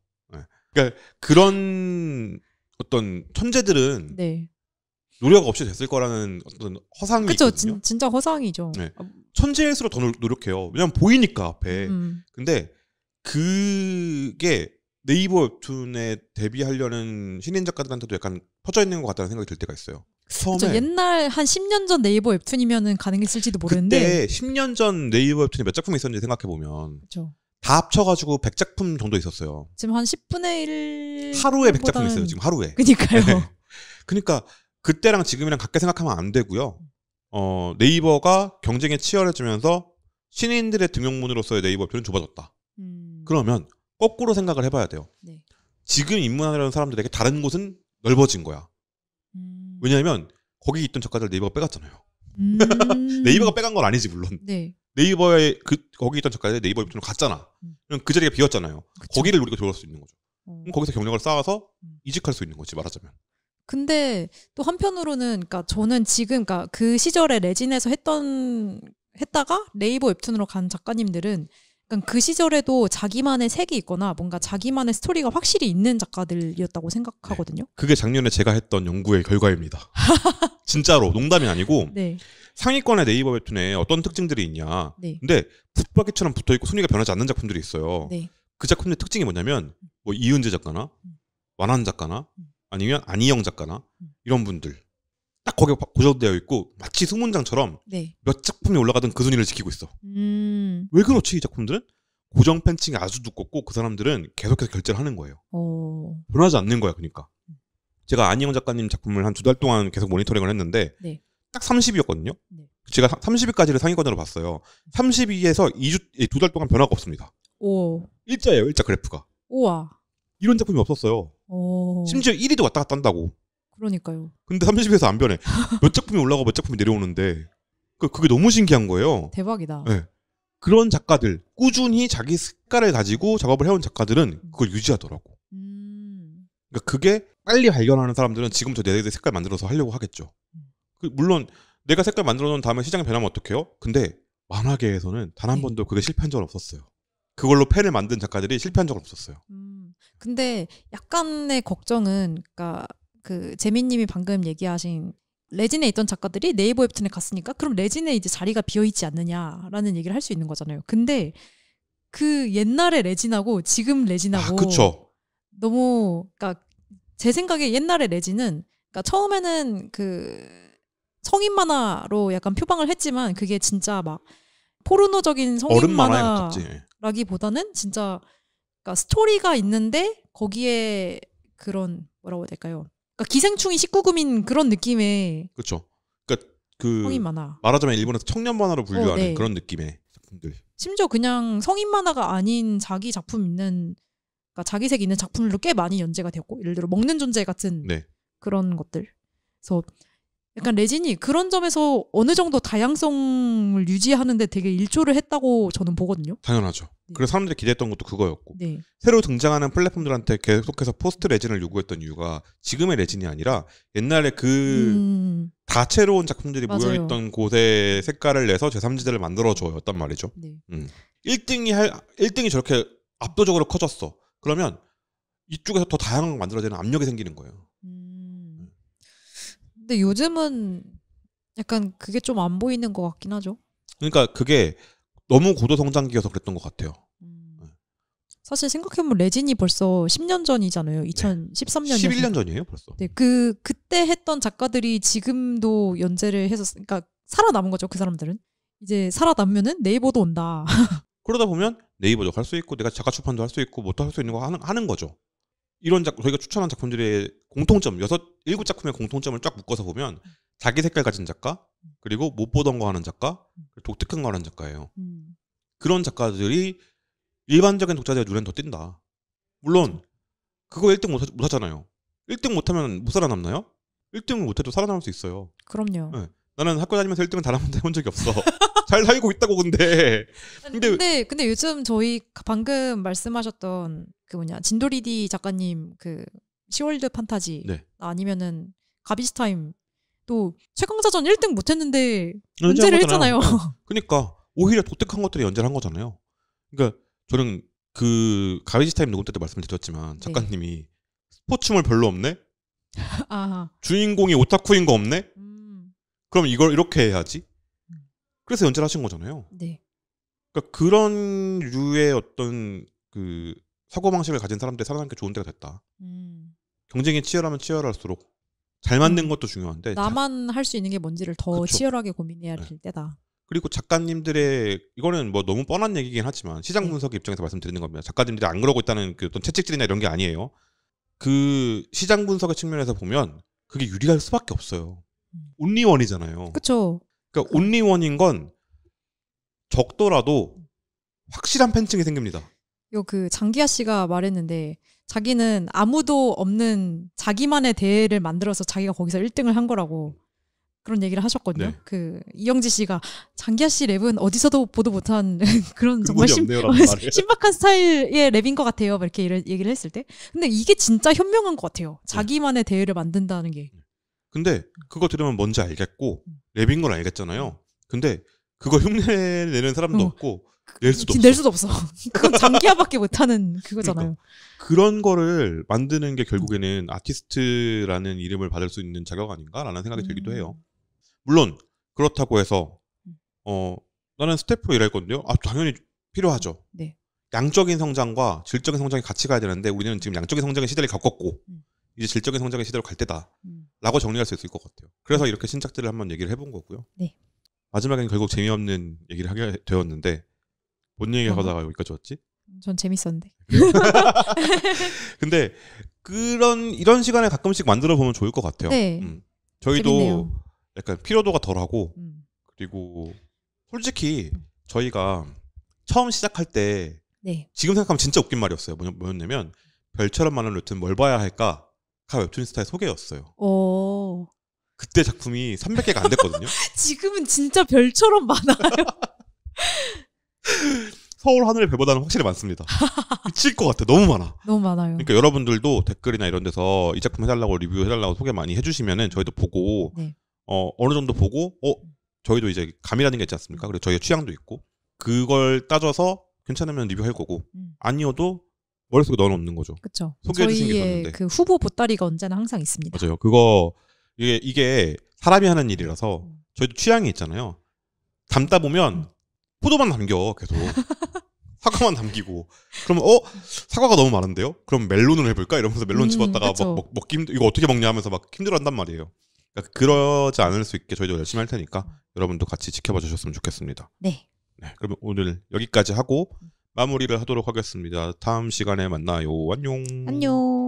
S1: 그러니까 그런 어떤 천재들은 노력 없이 됐을 거라는 어떤 허상이 있거든요.
S2: 진짜 허상이죠.
S1: 천재일수록 더 노력해요. 왜냐면 보이니까 앞에. 근데 그게 네이버 웹툰에 데뷔하려는 신인 작가들한테도 약간 퍼져 있는 것 같다는 생각이 들 때가 있어요. 처음에
S2: 옛날 한 10년 전 네이버 웹툰이면은 가능했을지도 모르는데
S1: 그때 10년 전 네이버 웹툰이 몇 작품이 있었는지 생각해보면 다 합쳐가지고 100작품 정도 있었어요.
S2: 지금 한 10분의 1
S1: 하루에 100작품 있어요. 지금 하루에.
S2: 그러니까요.
S1: 그러니까 그때랑 지금이랑 같게 생각하면 안 되고요. 네이버가 경쟁에 치열해지면서 신인들의 등용문으로서의 네이버 웹툰은 좁아졌다. 그러면 거꾸로 생각을 해봐야 돼요. 지금 입문하려는 사람들에게 다른 곳은 넓어진 거야. 왜냐하면 거기 있던 작가들 네이버가 빼갔잖아요. 네이버가 빼간 건 아니지 물론. 네이버에 거기 있던 작가들이 네이버 웹툰으로 갔잖아. 그럼 그 자리가 비었잖아요. 그쵸. 거기를 우리가 조율할 수 있는 거죠. 그럼 거기서 경력을 쌓아서 이직할 수 있는 거지 말하자면.
S2: 근데 또 한편으로는 그러니까 저는 지금 그러니까 그 시절에 레진에서 했다가 네이버 웹툰으로 간 작가님들은 그러니까 그 시절에도 자기만의 색이 있거나 뭔가 자기만의 스토리가 확실히 있는 작가들이었다고 생각하거든요.
S1: 그게 작년에 제가 했던 연구의 결과입니다. 진짜로 농담이 아니고 상위권의 네이버 웹툰에 어떤 특징들이 있냐. 근데 붙박이처럼 붙어있고 순위가 변하지 않는 작품들이 있어요. 그 작품의 특징이 뭐냐면 뭐 이은재 작가나 완한 작가나 아니면 안희영 작가나 이런 분들 딱 거기에 고정되어 있고 마치 수문장처럼 몇 작품이 올라가든 그 순위를 지키고 있어. 왜 그렇지 이 작품들은? 고정 팬층이 아주 두껍고 그 사람들은 계속해서 결제를 하는 거예요. 변하지 않는 거야. 그러니까 제가 안희영 작가님 작품을 한 2달 동안 계속 모니터링을 했는데
S2: 네.
S1: 딱 30위였거든요. 네. 제가 30위까지를 상위권으로 봤어요. 30위에서 2달 동안 변화가 없습니다.
S2: 오.
S1: 일자예요. 일자 그래프가.
S2: 우와.
S1: 이런 작품이 없었어요. 심지어 1위도 왔다 갔다 한다고.
S2: 그러니까요.
S1: 근데 30위에서 안 변해. 몇 작품이 올라가고 몇 작품이 내려오는데 그게 너무 신기한 거예요.
S2: 대박이다.
S1: 네. 그런 작가들, 꾸준히 자기 색깔을 가지고 작업을 해온 작가들은 그걸 유지하더라고. 그러니까 그게 빨리 발견하는 사람들은 지금부터 내 색깔 만들어서 하려고 하겠죠. 물론 내가 색깔 만들어 놓은 다음에 시장이 변하면 어떡해요? 근데 만화계에서는 단 한 번도 그게 실패한 적은 없었어요. 그걸로 펜을 만든 작가들이 실패한 적은 없었어요.
S2: 근데 약간의 걱정은, 그러니까 그 재민님이 방금 얘기하신 레진에 있던 작가들이 네이버 웹툰에 갔으니까 그럼 레진에 이제 자리가 비어 있지 않느냐라는 얘기를 할 수 있는 거잖아요. 근데 그 옛날의 레진하고 지금 레진하고
S1: 그쵸.
S2: 너무, 그러니까 제 생각에 옛날의 레진은, 그러니까 처음에는 그 성인 만화로 약간 표방을 했지만 그게 진짜 막 포르노적인 성인 만화라기보다는 진짜, 그러니까 스토리가 있는데 거기에 그런 뭐라고 해야 될까요? 그러니까 기생충이 19금인 그런 느낌의.
S1: 그렇죠. 그러니까 그
S2: 성인 만화.
S1: 말하자면 일본에서 청년 만화로 분류하는
S2: 네.
S1: 그런 느낌의 작품들.
S2: 심지어 그냥 성인 만화가 아닌 자기 작품 있는, 그러니까 자기색 있는 작품들도 꽤 많이 연재가 되었고, 예를 들어 먹는 존재 같은
S1: 네.
S2: 그런 것들. 그래서 약간 레진이 그런 점에서 어느 정도 다양성을 유지하는데 되게 일조를 했다고 저는 보거든요.
S1: 당연하죠.
S2: 네.
S1: 그래서 사람들이 기대했던 것도 그거였고,
S2: 네.
S1: 새로 등장하는 플랫폼들한테 계속해서 포스트 레진을 요구했던 이유가 지금의 레진이 아니라 옛날에 그 다채로운 작품들이
S2: 맞아요.
S1: 모여있던 곳에 색깔을 내서 제3지대를 만들어줘였단 말이죠.
S2: 네.
S1: 1등이 저렇게 압도적으로 커졌어. 그러면 이쪽에서 더 다양한 걸 만들어야 되는 압력이 생기는 거예요.
S2: 근데 요즘은 약간 그게 좀 안 보이는 것 같긴 하죠.
S1: 그러니까 그게 너무 고도 성장기여서 그랬던 것 같아요.
S2: 사실 생각해보면 레진이 벌써 10년 전이잖아요. 2013년이요.
S1: 11년 전이에요, 벌써.
S2: 네, 그때 했던 작가들이 지금도 연재를 해서, 그러니까 살아남은 거죠, 그 사람들은. 이제 살아남으면은 네이버도 온다.
S1: 그러다 보면 네이버도 할 수 있고, 내가 작가 출판도 할 수 있고, 뭐 또 할 수 있는 거 하는 거죠. 이런 저희가 추천한 작품들의 공통점, 7작품의 공통점을 쫙 묶어서 보면 자기 색깔 가진 작가, 그리고 못 보던 거 하는 작가, 독특한 거 하는 작가예요. 그런 작가들이 일반적인 독자들의 눈엔 더 띈다. 물론 그거 1등 못 하잖아요. 1등 못하면 못 살아남나요? 1등을 못해도 살아남을 수 있어요.
S2: 그럼요.
S1: 네. 나는 학교 다니면서 1등을 단 한 번도 해본 적이 없어. 잘 살고 있다고. 근데
S2: 요즘 저희 방금 말씀하셨던 그 진도리디 작가님 그 시월드 판타지,
S1: 네.
S2: 아니면은 가비스타임 또 최강자전 1등 못했는데 연재를 했잖아요.
S1: 그러니까 오히려 독특한 것들이 연재를 한 거잖아요. 그러니까 저는 그 가비스타임 녹음 때도 말씀을 드렸지만 작가님이 스포츠물 별로 없네?
S2: 아하.
S1: 주인공이 오타쿠인 거 없네? 그럼 이걸 이렇게 해야지? 그래서 연재를 하신 거잖아요.
S2: 네.
S1: 그러니까 그런 류의 어떤 그 사고방식을 가진 사람들이 살아남기 좋은 데가 됐다. 경쟁이 치열하면 치열할수록 잘 만든 것도 중요한데
S2: 나만 할 수 있는 게 뭔지를 더
S1: 그쵸.
S2: 치열하게 고민해야 될 때다.
S1: 그리고 작가님들의 이거는 뭐 너무 뻔한 얘기긴 하지만 시장 분석 입장에서 말씀드리는 겁니다. 작가님들이 안 그러고 있다는 그 어떤 채찍질이나 이런 게 아니에요. 그 시장 분석의 측면에서 보면 그게 유리할 수밖에 없어요. 온리원이잖아요.
S2: 그렇죠.
S1: 그러니까 온리원인 건 적더라도 확실한 팬층이 생깁니다.
S2: 그 장기하 씨가 말했는데 자기는 아무도 없는 자기만의 대회를 만들어서 자기가 거기서 1등을 한 거라고 그런 얘기를 하셨거든요.
S1: 네.
S2: 그 이영지 씨가 장기하 씨 랩은 어디서도 보도 못한 그런 정말 신박한 스타일의 랩인 것 같아요. 이렇게 얘기를 했을 때. 근데 이게 진짜 현명한 것 같아요. 자기만의 대회를 만든다는 게.
S1: 근데 그거 들으면 뭔지 알겠고 랩인 걸 알겠잖아요. 근데 그거 흉내내는 사람도 없고 낼 수도 없어.
S2: 그건 장기하밖에 못하는 그거잖아요.
S1: 그러니까 그런 거를 만드는 게 결국에는 아티스트라는 이름을 받을 수 있는 자격 아닌가라는 생각이 들기도 해요. 물론 그렇다고 해서 나는 스태프로 일할 건데요. 당연히 필요하죠.
S2: 네.
S1: 양적인 성장과 질적인 성장이 같이 가야 되는데 우리는 지금 양적인 성장의 시대를 겪었고 이제 질적인 성장의 시대로 갈 때다라고 정리할 수 있을 것 같아요. 그래서 이렇게 신작들을 한번 얘기를 해본 거고요.
S2: 네.
S1: 마지막에는 결국 재미없는 얘기를 하게 되었는데 뭔 얘기하다가 여기까지 왔지?
S2: 전 재밌었는데.
S1: 근데 이런 시간에 가끔씩 만들어 보면 좋을 것 같아요.
S2: 네.
S1: 저희도
S2: 재밌네요.
S1: 약간 피로도가 덜하고 그리고 솔직히 저희가 처음 시작할 때
S2: 네.
S1: 지금 생각하면 진짜 웃긴 말이었어요. 뭐였냐면 별처럼 많은 웹툰 뭘 봐야 할까? 가 웹툰스타의 소개였어요. 그때 작품이 300개가 안 됐거든요.
S2: 지금은 진짜 별처럼 많아요.
S1: 서울 하늘의 별보다는 확실히 많습니다. 미칠 것 같아. 너무 많아.
S2: 너무 많아요.
S1: 그러니까 여러분들도 댓글이나 이런 데서 이 작품 해달라고 리뷰해달라고 소개 많이 해주시면은 저희도 보고
S2: 네.
S1: 어느 정도 보고 저희도 이제 감이라는 게 있지 않습니까? 그리고 저희의 취향도 있고 그걸 따져서 괜찮으면 리뷰할 거고 아니어도 머릿속에 넣어놓는 거죠.
S2: 그렇죠.
S1: 소개해주신 게
S2: 저희의
S1: 좋은데
S2: 그 후보 보따리가 언제나 항상 있습니다.
S1: 맞아요. 이게 사람이 하는 일이라서 저희도 취향이 있잖아요. 담다 보면 포도만 남겨 계속 사과만 남기고 그러면 사과가 너무 많은데요? 그럼 멜론을 해볼까? 이러면서 멜론 집었다가 먹기 이거 어떻게 먹냐 하면서 막 힘들어한단 말이에요. 그러니까 그러지 않을 수 있게 저희도 열심히 할 테니까 여러분도 같이 지켜봐 주셨으면 좋겠습니다.
S2: 네.
S1: 그러면 오늘 여기까지 하고 마무리를 하도록 하겠습니다. 다음 시간에 만나요. 안녕.
S2: 안녕.